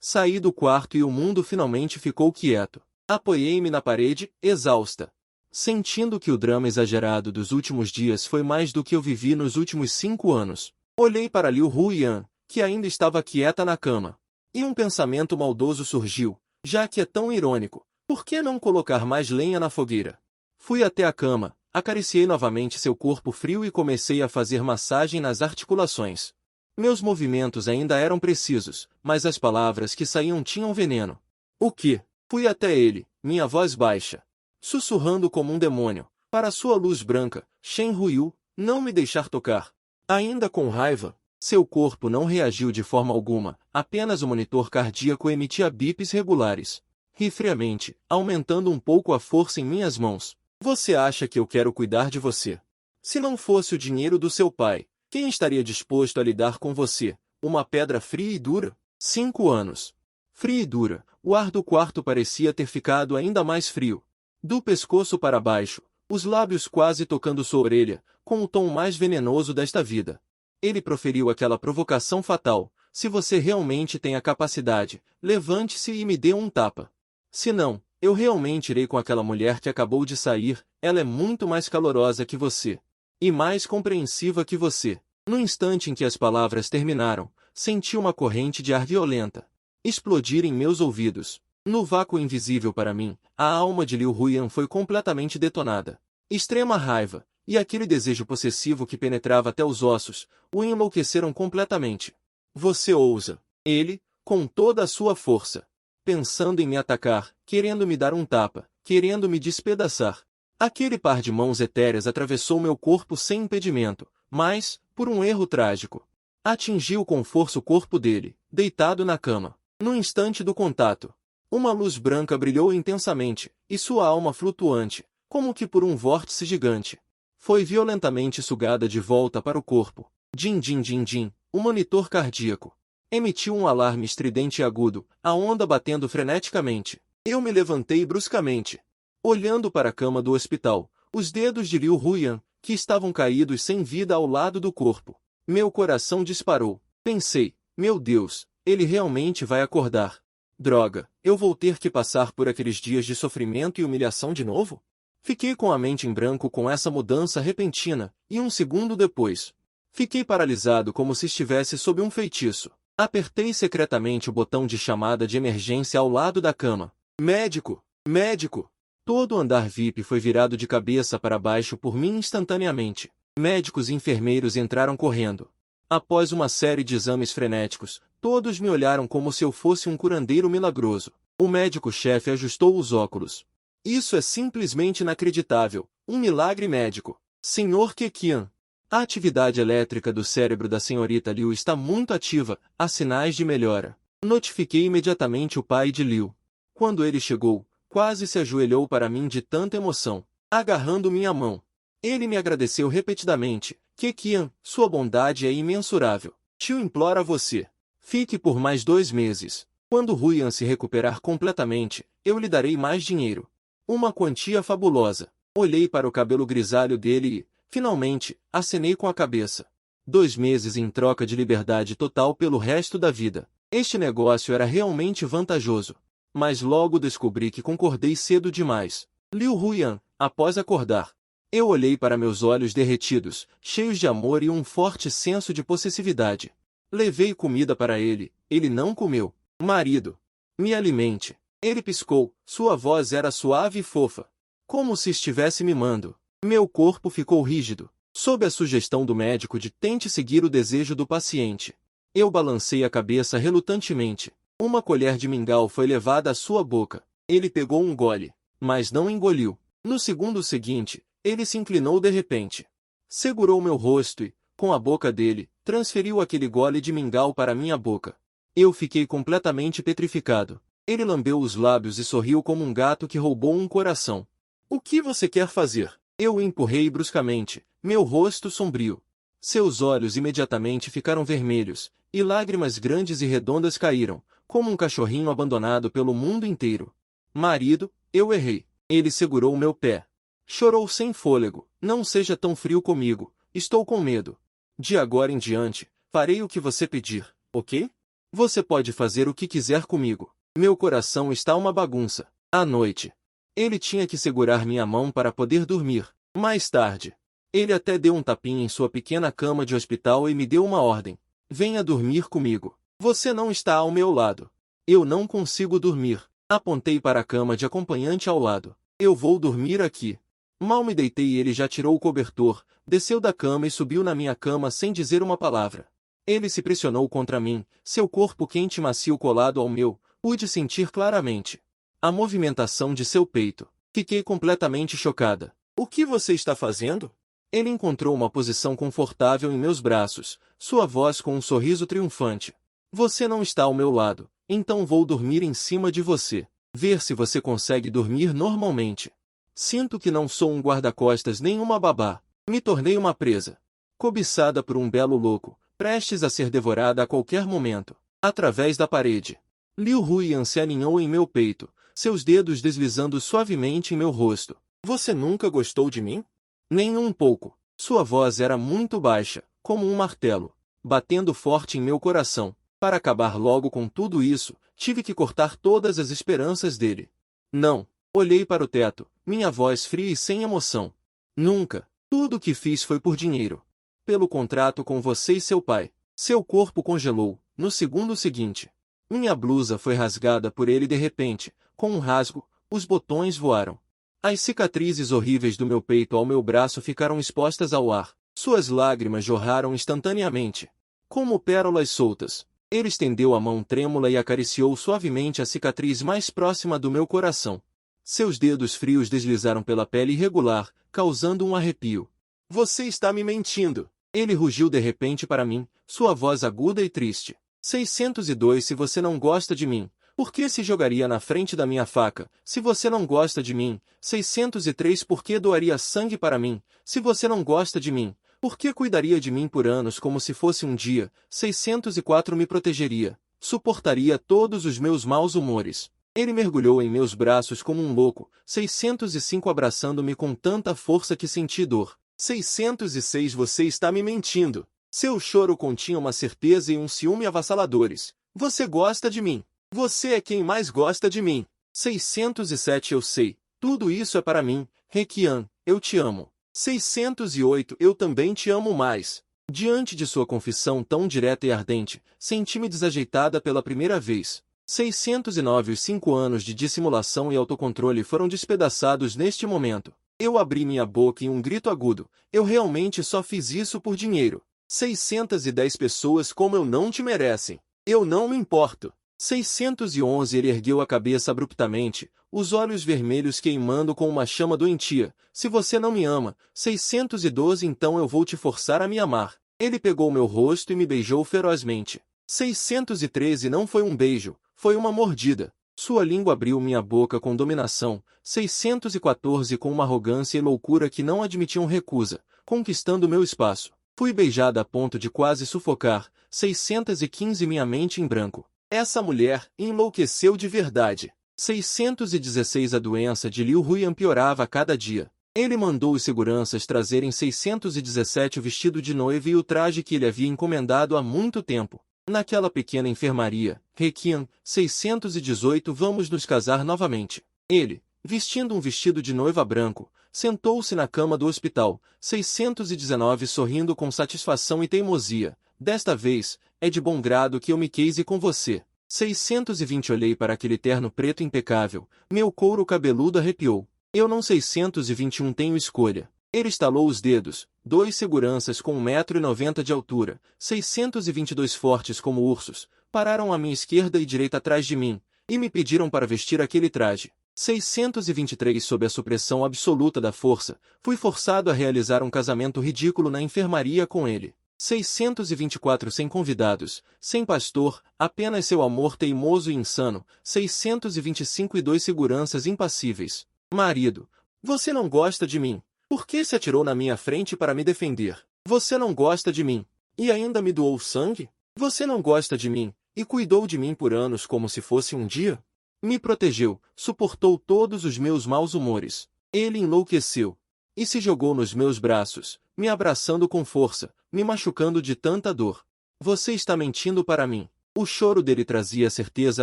Saí do quarto e o mundo finalmente ficou quieto. Apoiei-me na parede, exausta. Sentindo que o drama exagerado dos últimos dias foi mais do que eu vivi nos últimos 5 anos. Olhei para Liu Huiyan, que ainda estava quieta na cama. E um pensamento maldoso surgiu, já que é tão irônico, por que não colocar mais lenha na fogueira? Fui até a cama, acariciei novamente seu corpo frio e comecei a fazer massagem nas articulações. Meus movimentos ainda eram precisos, mas as palavras que saíam tinham veneno. O que? Fui até ele, minha voz baixa, sussurrando como um demônio, para sua luz branca, Shen Huiyu, não me deixar tocar. Ainda com raiva, seu corpo não reagiu de forma alguma, apenas o monitor cardíaco emitia bips regulares. Ri friamente, aumentando um pouco a força em minhas mãos. Você acha que eu quero cuidar de você? Se não fosse o dinheiro do seu pai, quem estaria disposto a lidar com você? Uma pedra fria e dura? 5 anos. Fria e dura, o ar do quarto parecia ter ficado ainda mais frio. Do pescoço para baixo, os lábios quase tocando sua orelha, com o tom mais venenoso desta vida. Ele proferiu aquela provocação fatal: se você realmente tem a capacidade, levante-se e me dê um tapa. Se não, eu realmente irei com aquela mulher que acabou de sair, ela é muito mais calorosa que você. E mais compreensiva que você. No instante em que as palavras terminaram, senti uma corrente de ar violenta explodir em meus ouvidos. No vácuo invisível para mim, a alma de Liu Huyan foi completamente detonada. Extrema raiva, e aquele desejo possessivo que penetrava até os ossos, o enlouqueceram completamente. Você ousa. Ele, com toda a sua força, pensando em me atacar, querendo me dar um tapa, querendo me despedaçar. Aquele par de mãos etéreas atravessou meu corpo sem impedimento, mas, por um erro trágico, atingiu com força o corpo dele, deitado na cama. No instante do contato, uma luz branca brilhou intensamente, e sua alma flutuante, como que por um vórtice gigante, foi violentamente sugada de volta para o corpo. Din din din din, o monitor cardíaco emitiu um alarme estridente e agudo, a onda batendo freneticamente. Eu me levantei bruscamente, olhando para a cama do hospital, os dedos de Liu Huyan, que estavam caídos sem vida ao lado do corpo. Meu coração disparou. Pensei, meu Deus, ele realmente vai acordar. Droga, eu vou ter que passar por aqueles dias de sofrimento e humilhação de novo? Fiquei com a mente em branco com essa mudança repentina, e um segundo depois, fiquei paralisado como se estivesse sob um feitiço. Apertei secretamente o botão de chamada de emergência ao lado da cama. Médico! Médico! Todo o andar VIP foi virado de cabeça para baixo por mim instantaneamente. Médicos e enfermeiros entraram correndo. Após uma série de exames frenéticos, todos me olharam como se eu fosse um curandeiro milagroso. O médico-chefe ajustou os óculos. Isso é simplesmente inacreditável. Um milagre médico. Senhor Keqian. A atividade elétrica do cérebro da senhorita Liu está muito ativa, há sinais de melhora. Notifiquei imediatamente o pai de Liu. Quando ele chegou, quase se ajoelhou para mim de tanta emoção, agarrando minha mão. Ele me agradeceu repetidamente. Keqian, sua bondade é imensurável. Tio implora a você. Fique por mais 2 meses. Quando Huyan se recuperar completamente, eu lhe darei mais dinheiro. Uma quantia fabulosa. Olhei para o cabelo grisalho dele e, finalmente, acenei com a cabeça. 2 meses em troca de liberdade total pelo resto da vida. Este negócio era realmente vantajoso. Mas logo descobri que concordei cedo demais. Liu Huyan, após acordar, eu olhei para meus olhos derretidos, cheios de amor e um forte senso de possessividade. Levei comida para ele não comeu. Marido, me alimente. Ele piscou, sua voz era suave e fofa, como se estivesse mimando. Meu corpo ficou rígido, sob a sugestão do médico de tente seguir o desejo do paciente. Eu balancei a cabeça relutantemente. Uma colher de mingau foi levada à sua boca. Ele pegou um gole, mas não engoliu. No segundo seguinte, ele se inclinou de repente. Segurou meu rosto e, com a boca dele, transferiu aquele gole de mingau para minha boca. Eu fiquei completamente petrificado. Ele lambeu os lábios e sorriu como um gato que roubou um coração. O que você quer fazer? Eu o empurrei bruscamente, meu rosto sombrio. Seus olhos imediatamente ficaram vermelhos, e lágrimas grandes e redondas caíram, como um cachorrinho abandonado pelo mundo inteiro. Marido, eu errei. Ele segurou meu pé. Chorou sem fôlego. Não seja tão frio comigo. Estou com medo. De agora em diante, farei o que você pedir, ok? Você pode fazer o que quiser comigo. Meu coração está uma bagunça. À noite, ele tinha que segurar minha mão para poder dormir. Mais tarde, ele até deu um tapinha em sua pequena cama de hospital e me deu uma ordem. Venha dormir comigo. Você não está ao meu lado. Eu não consigo dormir. Apontei para a cama de acompanhante ao lado. Eu vou dormir aqui. Mal me deitei e ele já tirou o cobertor, desceu da cama e subiu na minha cama sem dizer uma palavra. Ele se pressionou contra mim, seu corpo quente e macio colado ao meu, pude sentir claramente a movimentação de seu peito. Fiquei completamente chocada. O que você está fazendo? Ele encontrou uma posição confortável em meus braços, sua voz com um sorriso triunfante. Você não está ao meu lado, então vou dormir em cima de você. Ver se você consegue dormir normalmente. Sinto que não sou um guarda-costas nem uma babá. Me tornei uma presa. Cobiçada por um belo louco, prestes a ser devorada a qualquer momento. Através da parede. Liu Huyan se aninhou em meu peito, seus dedos deslizando suavemente em meu rosto. Você nunca gostou de mim? Nem um pouco. Sua voz era muito baixa, como um martelo, batendo forte em meu coração. Para acabar logo com tudo isso, tive que cortar todas as esperanças dele. Não. Olhei para o teto, minha voz fria e sem emoção. Nunca. Tudo o que fiz foi por dinheiro. Pelo contrato com você e seu pai. Seu corpo congelou, no segundo seguinte. Minha blusa foi rasgada por ele de repente. Com um rasgo, os botões voaram. As cicatrizes horríveis do meu peito ao meu braço ficaram expostas ao ar. Suas lágrimas jorraram instantaneamente. Como pérolas soltas. Ele estendeu a mão trêmula e acariciou suavemente a cicatriz mais próxima do meu coração. Seus dedos frios deslizaram pela pele irregular, causando um arrepio. Você está me mentindo! Ele rugiu de repente para mim, sua voz aguda e triste. 602 Se você não gosta de mim, por que se jogaria na frente da minha faca? Se você não gosta de mim. 603 Por que doaria sangue para mim? Se você não gosta de mim, por que cuidaria de mim por anos como se fosse um dia? 604 Me protegeria. Suportaria todos os meus maus humores. Ele mergulhou em meus braços como um louco. 605 Abraçando-me com tanta força que senti dor. 606 Você está me mentindo. Seu choro continha uma certeza e um ciúme avassaladores. Você gosta de mim. Você é quem mais gosta de mim. 607 Eu sei. Tudo isso é para mim. Requian, eu te amo. 608 Eu também te amo mais. Diante de sua confissão tão direta e ardente, senti-me desajeitada pela primeira vez. 609 Os 5 anos de dissimulação e autocontrole foram despedaçados neste momento. Eu abri minha boca em um grito agudo. Eu realmente só fiz isso por dinheiro. 610 Pessoas como eu não te merecem. Eu não me importo. 611 Ele ergueu a cabeça abruptamente, os olhos vermelhos queimando com uma chama doentia. Se você não me ama. 612 Então eu vou te forçar a me amar. Ele pegou meu rosto e me beijou ferozmente. 613 Não foi um beijo, foi uma mordida. Sua língua abriu minha boca com dominação. 614 Com uma arrogância e loucura que não admitiam recusa, conquistando meu espaço. Fui beijada a ponto de quase sufocar. 615 Minha mente em branco. Essa mulher enlouqueceu de verdade. 616 A doença de Liu Huyan piorava a cada dia. Ele mandou os seguranças trazerem 617 o vestido de noiva e o traje que ele havia encomendado há muito tempo. Naquela pequena enfermaria, Requian, 618 Vamos nos casar novamente. Ele, vestindo um vestido de noiva branco, sentou-se na cama do hospital. 619 Sorrindo com satisfação e teimosia. Desta vez, é de bom grado que eu me case com você. 620 Olhei para aquele terno preto impecável. Meu couro cabeludo arrepiou. Eu não 621 Tenho escolha. Ele estalou os dedos. 2 seguranças com 1,90 m de altura, 622 fortes como ursos, pararam à minha esquerda e direita atrás de mim, e me pediram para vestir aquele traje. 623 Sob a supressão absoluta da força, fui forçado a realizar um casamento ridículo na enfermaria com ele. 624 Sem convidados, sem pastor, apenas seu amor teimoso e insano. 625 E 2 seguranças impassíveis. Marido, você não gosta de mim. Por que se atirou na minha frente para me defender? Você não gosta de mim. E ainda me doou sangue? Você não gosta de mim, e cuidou de mim por anos como se fosse um dia? Me protegeu, suportou todos os meus maus humores. Ele enlouqueceu. E se jogou nos meus braços, me abraçando com força, me machucando de tanta dor. Você está mentindo para mim. O choro dele trazia certeza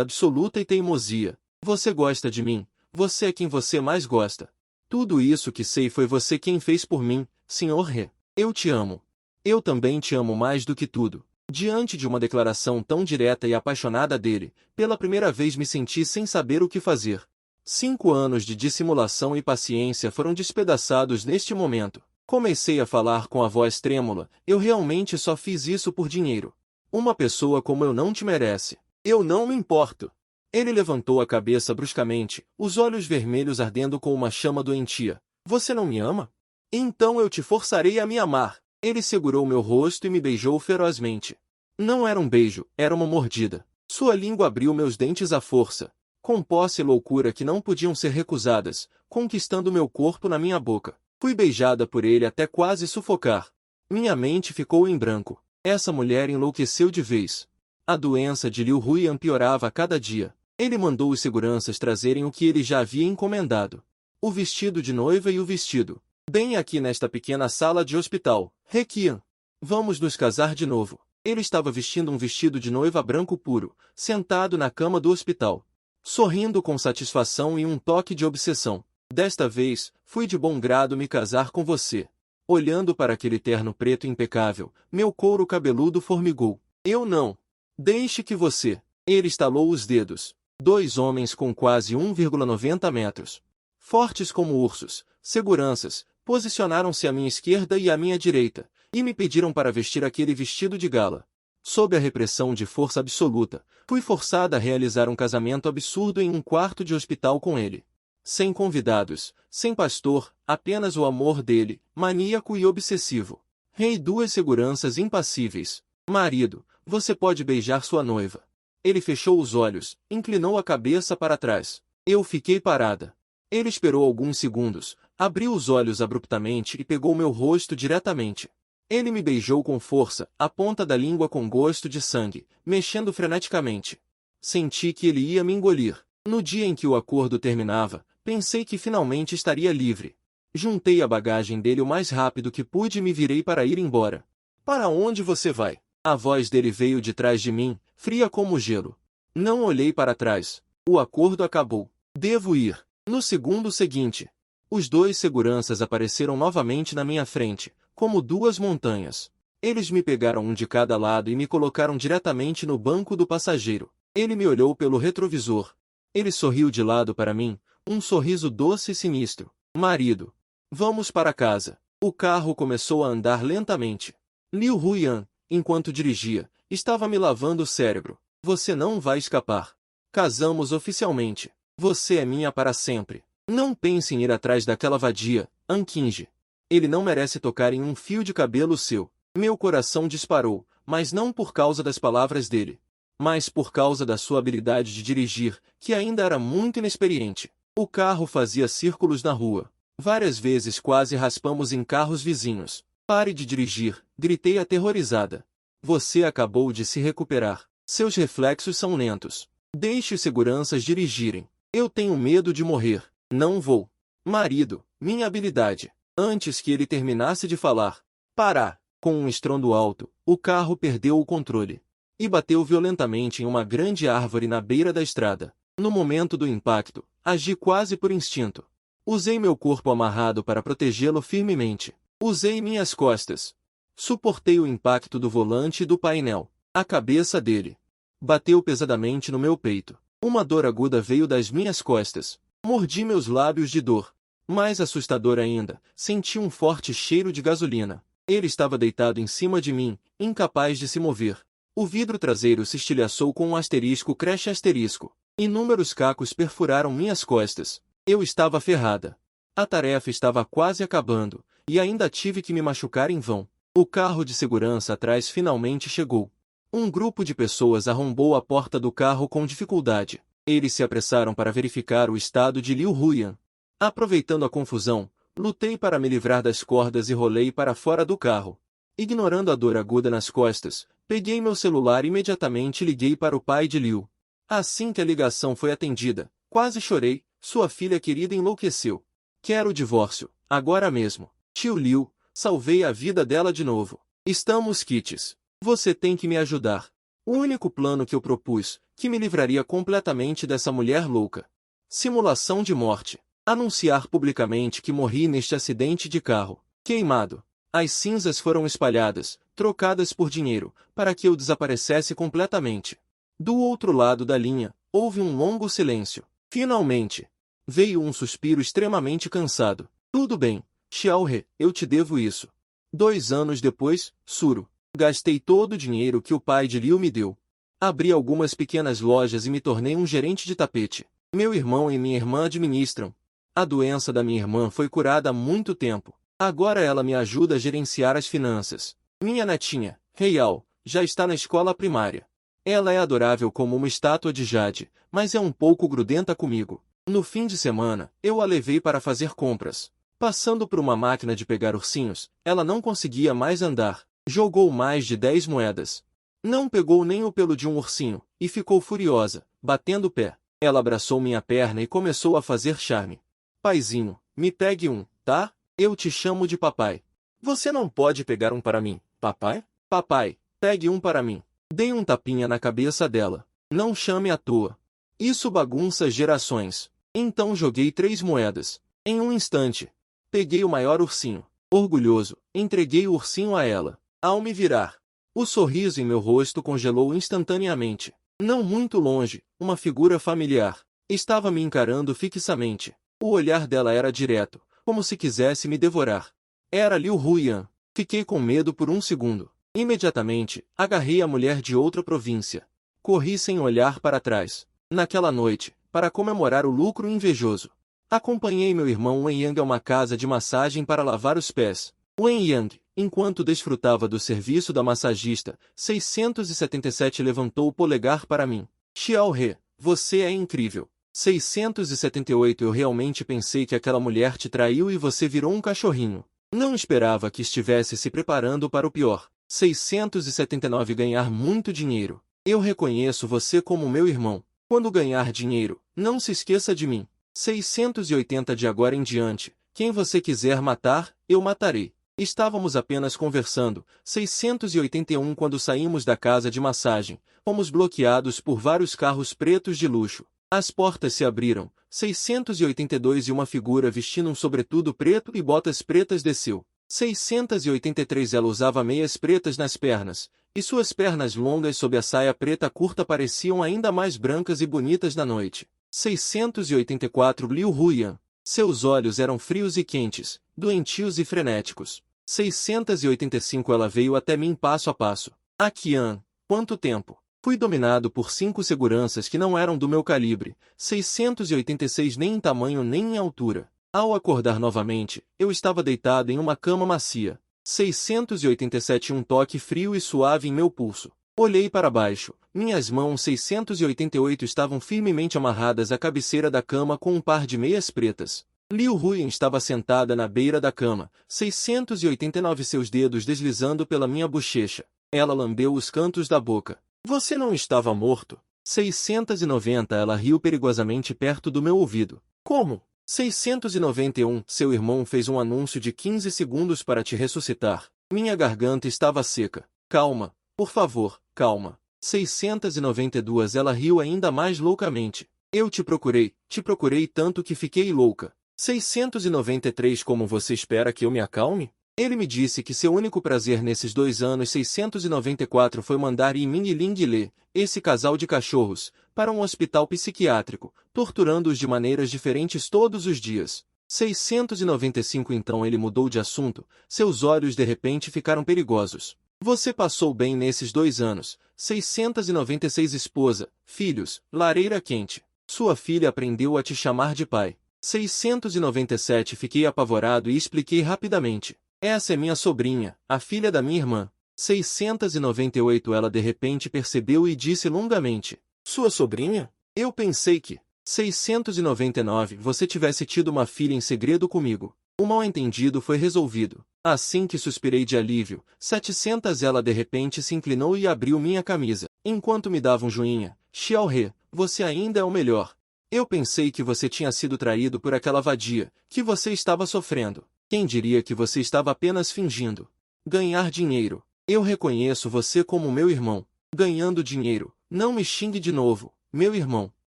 absoluta e teimosia. Você gosta de mim. Você é quem você mais gosta. Tudo isso que sei foi você quem fez por mim, Sr. He. Eu te amo. Eu também te amo mais do que tudo. Diante de uma declaração tão direta e apaixonada dele, pela primeira vez me senti sem saber o que fazer. 5 anos de dissimulação e paciência foram despedaçados neste momento. Comecei a falar com a voz trêmula. Eu realmente só fiz isso por dinheiro. Uma pessoa como eu não te merece. Eu não me importo. Ele levantou a cabeça bruscamente, os olhos vermelhos ardendo com uma chama doentia. Você não me ama? Então eu te forçarei a me amar. Ele segurou meu rosto e me beijou ferozmente. Não era um beijo, era uma mordida. Sua língua abriu meus dentes à força. com posse e loucura que não podiam ser recusadas, conquistando meu corpo na minha boca. Fui beijada por ele até quase sufocar. Minha mente ficou em branco. Essa mulher enlouqueceu de vez. A doença de Liu Huiyan piorava a cada dia. Ele mandou os seguranças trazerem o que ele já havia encomendado. O vestido de noiva e o vestido. Bem aqui nesta pequena sala de hospital. Requian. Vamos nos casar de novo. Ele estava vestindo um vestido de noiva branco puro, sentado na cama do hospital, sorrindo com satisfação e um toque de obsessão. Desta vez, fui de bom grado me casar com você. Olhando para aquele terno preto impecável, meu couro cabeludo formigou. Eu não. Deixe que você. Ele estalou os dedos. 2 homens com quase 1,90 metros. Fortes como ursos, seguranças, posicionaram-se à minha esquerda e à minha direita, e me pediram para vestir aquele vestido de gala. Sob a repressão de força absoluta, fui forçada a realizar um casamento absurdo em um quarto de hospital com ele. Sem convidados, sem pastor, apenas o amor dele, maníaco e obsessivo. Rei 2 seguranças impassíveis. Marido, você pode beijar sua noiva. Ele fechou os olhos, inclinou a cabeça para trás. Eu fiquei parada. Ele esperou alguns segundos, abriu os olhos abruptamente e pegou meu rosto diretamente. Ele me beijou com força, a ponta da língua com gosto de sangue, mexendo freneticamente. Senti que ele ia me engolir. No dia em que o acordo terminava, pensei que finalmente estaria livre. Juntei a bagagem dele o mais rápido que pude e me virei para ir embora. Para onde você vai? A voz dele veio de trás de mim, fria como gelo. Não olhei para trás. O acordo acabou. Devo ir. No segundo seguinte, os 2 seguranças apareceram novamente na minha frente, como 2 montanhas. Eles me pegaram um de cada lado e me colocaram diretamente no banco do passageiro. Ele me olhou pelo retrovisor. Ele sorriu de lado para mim, um sorriso doce e sinistro. Marido, vamos para casa. O carro começou a andar lentamente. Liu Huiyan, enquanto dirigia, estava me lavando o cérebro. Você não vai escapar. Casamos oficialmente. Você é minha para sempre. Não pense em ir atrás daquela vadia, Ankinji. Ele não merece tocar em um fio de cabelo seu. Meu coração disparou, mas não por causa das palavras dele, mas por causa da sua habilidade de dirigir, que ainda era muito inexperiente. O carro fazia círculos na rua. Várias vezes quase raspamos em carros vizinhos. Pare de dirigir, gritei aterrorizada. Você acabou de se recuperar. Seus reflexos são lentos. Deixe os seguranças dirigirem. Eu tenho medo de morrer. Não vou. Marido, minha habilidade. Antes que ele terminasse de falar. Parar. Com um estrondo alto, o carro perdeu o controle e bateu violentamente em uma grande árvore na beira da estrada. No momento do impacto, agi quase por instinto. Usei meu corpo amarrado para protegê-lo firmemente. Usei minhas costas. Suportei o impacto do volante e do painel. A cabeça dele bateu pesadamente no meu peito. Uma dor aguda veio das minhas costas. Mordi meus lábios de dor. Mais assustador ainda, senti um forte cheiro de gasolina. Ele estava deitado em cima de mim, incapaz de se mover. O vidro traseiro se estilhaçou com um asterisco creche asterisco. Inúmeros cacos perfuraram minhas costas. Eu estava ferrada. A tarefa estava quase acabando, e ainda tive que me machucar em vão. O carro de segurança atrás finalmente chegou. Um grupo de pessoas arrombou a porta do carro com dificuldade. Eles se apressaram para verificar o estado de Liu Huiyan. Aproveitando a confusão, lutei para me livrar das cordas e rolei para fora do carro. Ignorando a dor aguda nas costas, peguei meu celular e imediatamente liguei para o pai de Liu. Assim que a ligação foi atendida, quase chorei, sua filha querida enlouqueceu. Quero o divórcio, agora mesmo. Tio Liu, salvei a vida dela de novo. Estamos quites. Você tem que me ajudar. O único plano que eu propus, que me livraria completamente dessa mulher louca. Simulação de morte. Anunciar publicamente que morri neste acidente de carro. Queimado. As cinzas foram espalhadas, trocadas por dinheiro, para que eu desaparecesse completamente. Do outro lado da linha, houve um longo silêncio. Finalmente, veio um suspiro extremamente cansado. Tudo bem, Xiaohe, eu te devo isso. 2 anos depois, Suro. Gastei todo o dinheiro que o pai de Liu me deu. Abri algumas pequenas lojas e me tornei um gerente de tapete. Meu irmão e minha irmã administram. A doença da minha irmã foi curada há muito tempo. Agora ela me ajuda a gerenciar as finanças. Minha netinha, Reial, já está na escola primária. Ela é adorável como uma estátua de jade, mas é um pouco grudenta comigo. No fim de semana, eu a levei para fazer compras. Passando por uma máquina de pegar ursinhos, ela não conseguia mais andar. Jogou mais de 10 moedas. Não pegou nem o pelo de um ursinho, e ficou furiosa, batendo o pé. Ela abraçou minha perna e começou a fazer charme. Paizinho, me pegue um, tá? Eu te chamo de papai. Você não pode pegar um para mim, papai? Papai, pegue um para mim. Dei um tapinha na cabeça dela. Não chame à toa. Isso bagunça gerações. Então joguei 3 moedas. Em um instante, peguei o maior ursinho. Orgulhoso, entreguei o ursinho a ela. Ao me virar, o sorriso em meu rosto congelou instantaneamente. Não muito longe, uma figura familiar estava me encarando fixamente. O olhar dela era direto, como se quisesse me devorar. Era Liu Huyan. Fiquei com medo por um segundo. Imediatamente, agarrei a mulher de outra província. Corri sem olhar para trás. Naquela noite, para comemorar o lucro invejoso, acompanhei meu irmão Wen Yang a uma casa de massagem para lavar os pés. Wen Yang, enquanto desfrutava do serviço da massagista, 677 levantou o polegar para mim. Xiao He, você é incrível. 678 Eu realmente pensei que aquela mulher te traiu e você virou um cachorrinho. Não esperava que estivesse se preparando para o pior. 679 Ganhar muito dinheiro. Eu reconheço você como meu irmão. Quando ganhar dinheiro, não se esqueça de mim. 680 De agora em diante, quem você quiser matar, eu matarei. Estávamos apenas conversando. 681 Quando saímos da casa de massagem, fomos bloqueados por vários carros pretos de luxo. As portas se abriram. 682 E uma figura vestindo um sobretudo preto e botas pretas desceu. 683 Ela usava meias pretas nas pernas, e suas pernas longas sob a saia preta curta pareciam ainda mais brancas e bonitas na noite. 684 Liu Huyan. Seus olhos eram frios e quentes, doentios e frenéticos. 685 Ela veio até mim passo a passo. Qian, quanto tempo? Fui dominado por 5 seguranças que não eram do meu calibre. 686 Nem em tamanho nem em altura. Ao acordar novamente, eu estava deitado em uma cama macia. 687 Um toque frio e suave em meu pulso. Olhei para baixo. Minhas mãos 688 estavam firmemente amarradas à cabeceira da cama com um par de meias pretas. Liu Huyan estava sentada na beira da cama, 689 Seus dedos deslizando pela minha bochecha. Ela lambeu os cantos da boca. Você não estava morto? 690 Ela riu perigosamente perto do meu ouvido. Como? 691 Seu irmão fez um anúncio de 15 segundos para te ressuscitar. Minha garganta estava seca. Calma, por favor, calma. 692 Ela riu ainda mais loucamente. Eu te procurei tanto que fiquei louca. 693 Como você espera que eu me acalme? Ele me disse que seu único prazer nesses 2 anos 694 foi mandar Yiming e Ling Le, esse casal de cachorros, para um hospital psiquiátrico, torturando-os de maneiras diferentes todos os dias. 695 Então ele mudou de assunto, seus olhos de repente ficaram perigosos. Você passou bem nesses 2 anos. 696 Esposa, filhos, lareira quente. Sua filha aprendeu a te chamar de pai. 697 Fiquei apavorado e expliquei rapidamente. Essa é minha sobrinha, a filha da minha irmã. 698 Ela de repente percebeu e disse longamente. Sua sobrinha? Eu pensei que... 699 Você tivesse tido uma filha em segredo comigo. O mal-entendido foi resolvido. Assim que suspirei de alívio, 700 Ela de repente se inclinou e abriu minha camisa. Enquanto me dava um joinha. Xiao He, você ainda é o melhor. Eu pensei que você tinha sido traído por aquela vadia, que você estava sofrendo. Quem diria que você estava apenas fingindo? Ganhar dinheiro. Eu reconheço você como meu irmão. Ganhando dinheiro. Não me xingue de novo, meu irmão.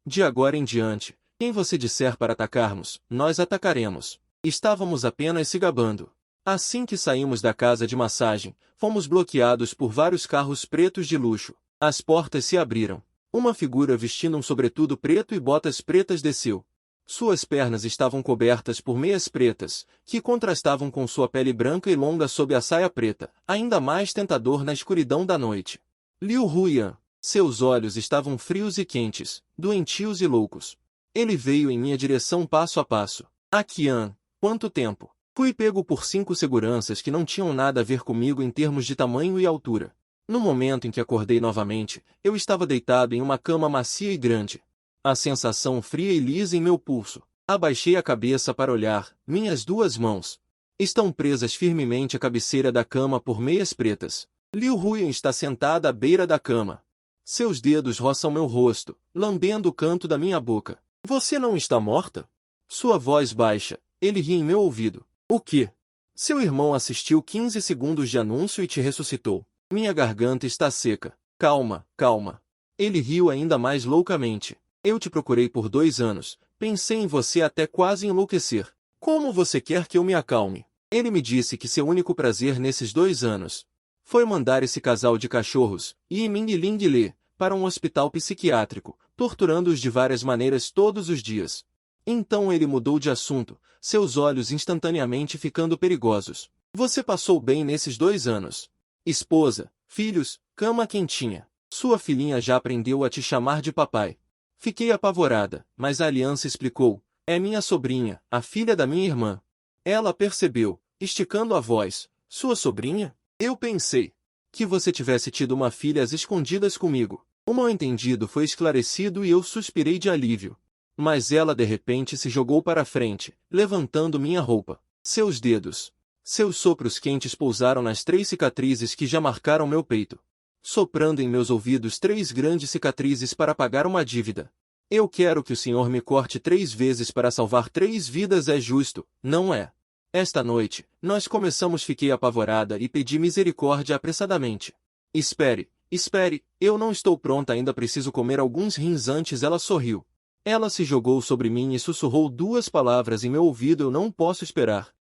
De agora em diante, quem você disser para atacarmos, nós atacaremos. Estávamos apenas se gabando. Assim que saímos da casa de massagem, fomos bloqueados por vários carros pretos de luxo. As portas se abriram. Uma figura vestindo um sobretudo preto e botas pretas desceu. Suas pernas estavam cobertas por meias pretas, que contrastavam com sua pele branca e longa sob a saia preta, ainda mais tentador na escuridão da noite. Liu Huyan. Seus olhos estavam frios e quentes, doentios e loucos. Ele veio em minha direção passo a passo. Qian, quanto tempo? Fui pego por 5 seguranças que não tinham nada a ver comigo em termos de tamanho e altura. No momento em que acordei novamente, eu estava deitado em uma cama macia e grande. A sensação fria e lisa em meu pulso. Abaixei a cabeça para olhar. Minhas duas mãos estão presas firmemente à cabeceira da cama por meias pretas. Liu Huyan está sentada à beira da cama. Seus dedos roçam meu rosto, lambendo o canto da minha boca. Você não está morta? Sua voz baixa. Ele ri em meu ouvido. O quê? Seu irmão assistiu 15 segundos de anúncio e te ressuscitou. Minha garganta está seca. Calma, calma. Ele riu ainda mais loucamente. Eu te procurei por 2 anos. Pensei em você até quase enlouquecer. Como você quer que eu me acalme? Ele me disse que seu único prazer nesses 2 anos foi mandar esse casal de cachorros, Yiming e Ling para um hospital psiquiátrico, torturando-os de várias maneiras todos os dias. Então ele mudou de assunto, seus olhos instantaneamente ficando perigosos. Você passou bem nesses 2 anos. Esposa, filhos, cama quentinha. Sua filhinha já aprendeu a te chamar de papai. Fiquei apavorada, mas a aliança explicou. É minha sobrinha, a filha da minha irmã. Ela percebeu, esticando a voz. Sua sobrinha? Eu pensei que você tivesse tido uma filha às escondidas comigo. O mal-entendido foi esclarecido e eu suspirei de alívio. Mas ela de repente se jogou para a frente, levantando minha roupa. Seus dedos. Seus sopros quentes pousaram nas 3 cicatrizes que já marcaram meu peito, soprando em meus ouvidos 3 grandes cicatrizes para pagar uma dívida. Eu quero que o Senhor me corte 3 vezes para salvar 3 vidas, é justo, não é? Esta noite, nós começamos. Fiquei apavorada e pedi misericórdia apressadamente. Espere, espere, eu não estou pronta ainda, preciso comer alguns rins antes. Ela sorriu. Ela se jogou sobre mim e sussurrou 2 palavras em meu ouvido: eu não posso esperar.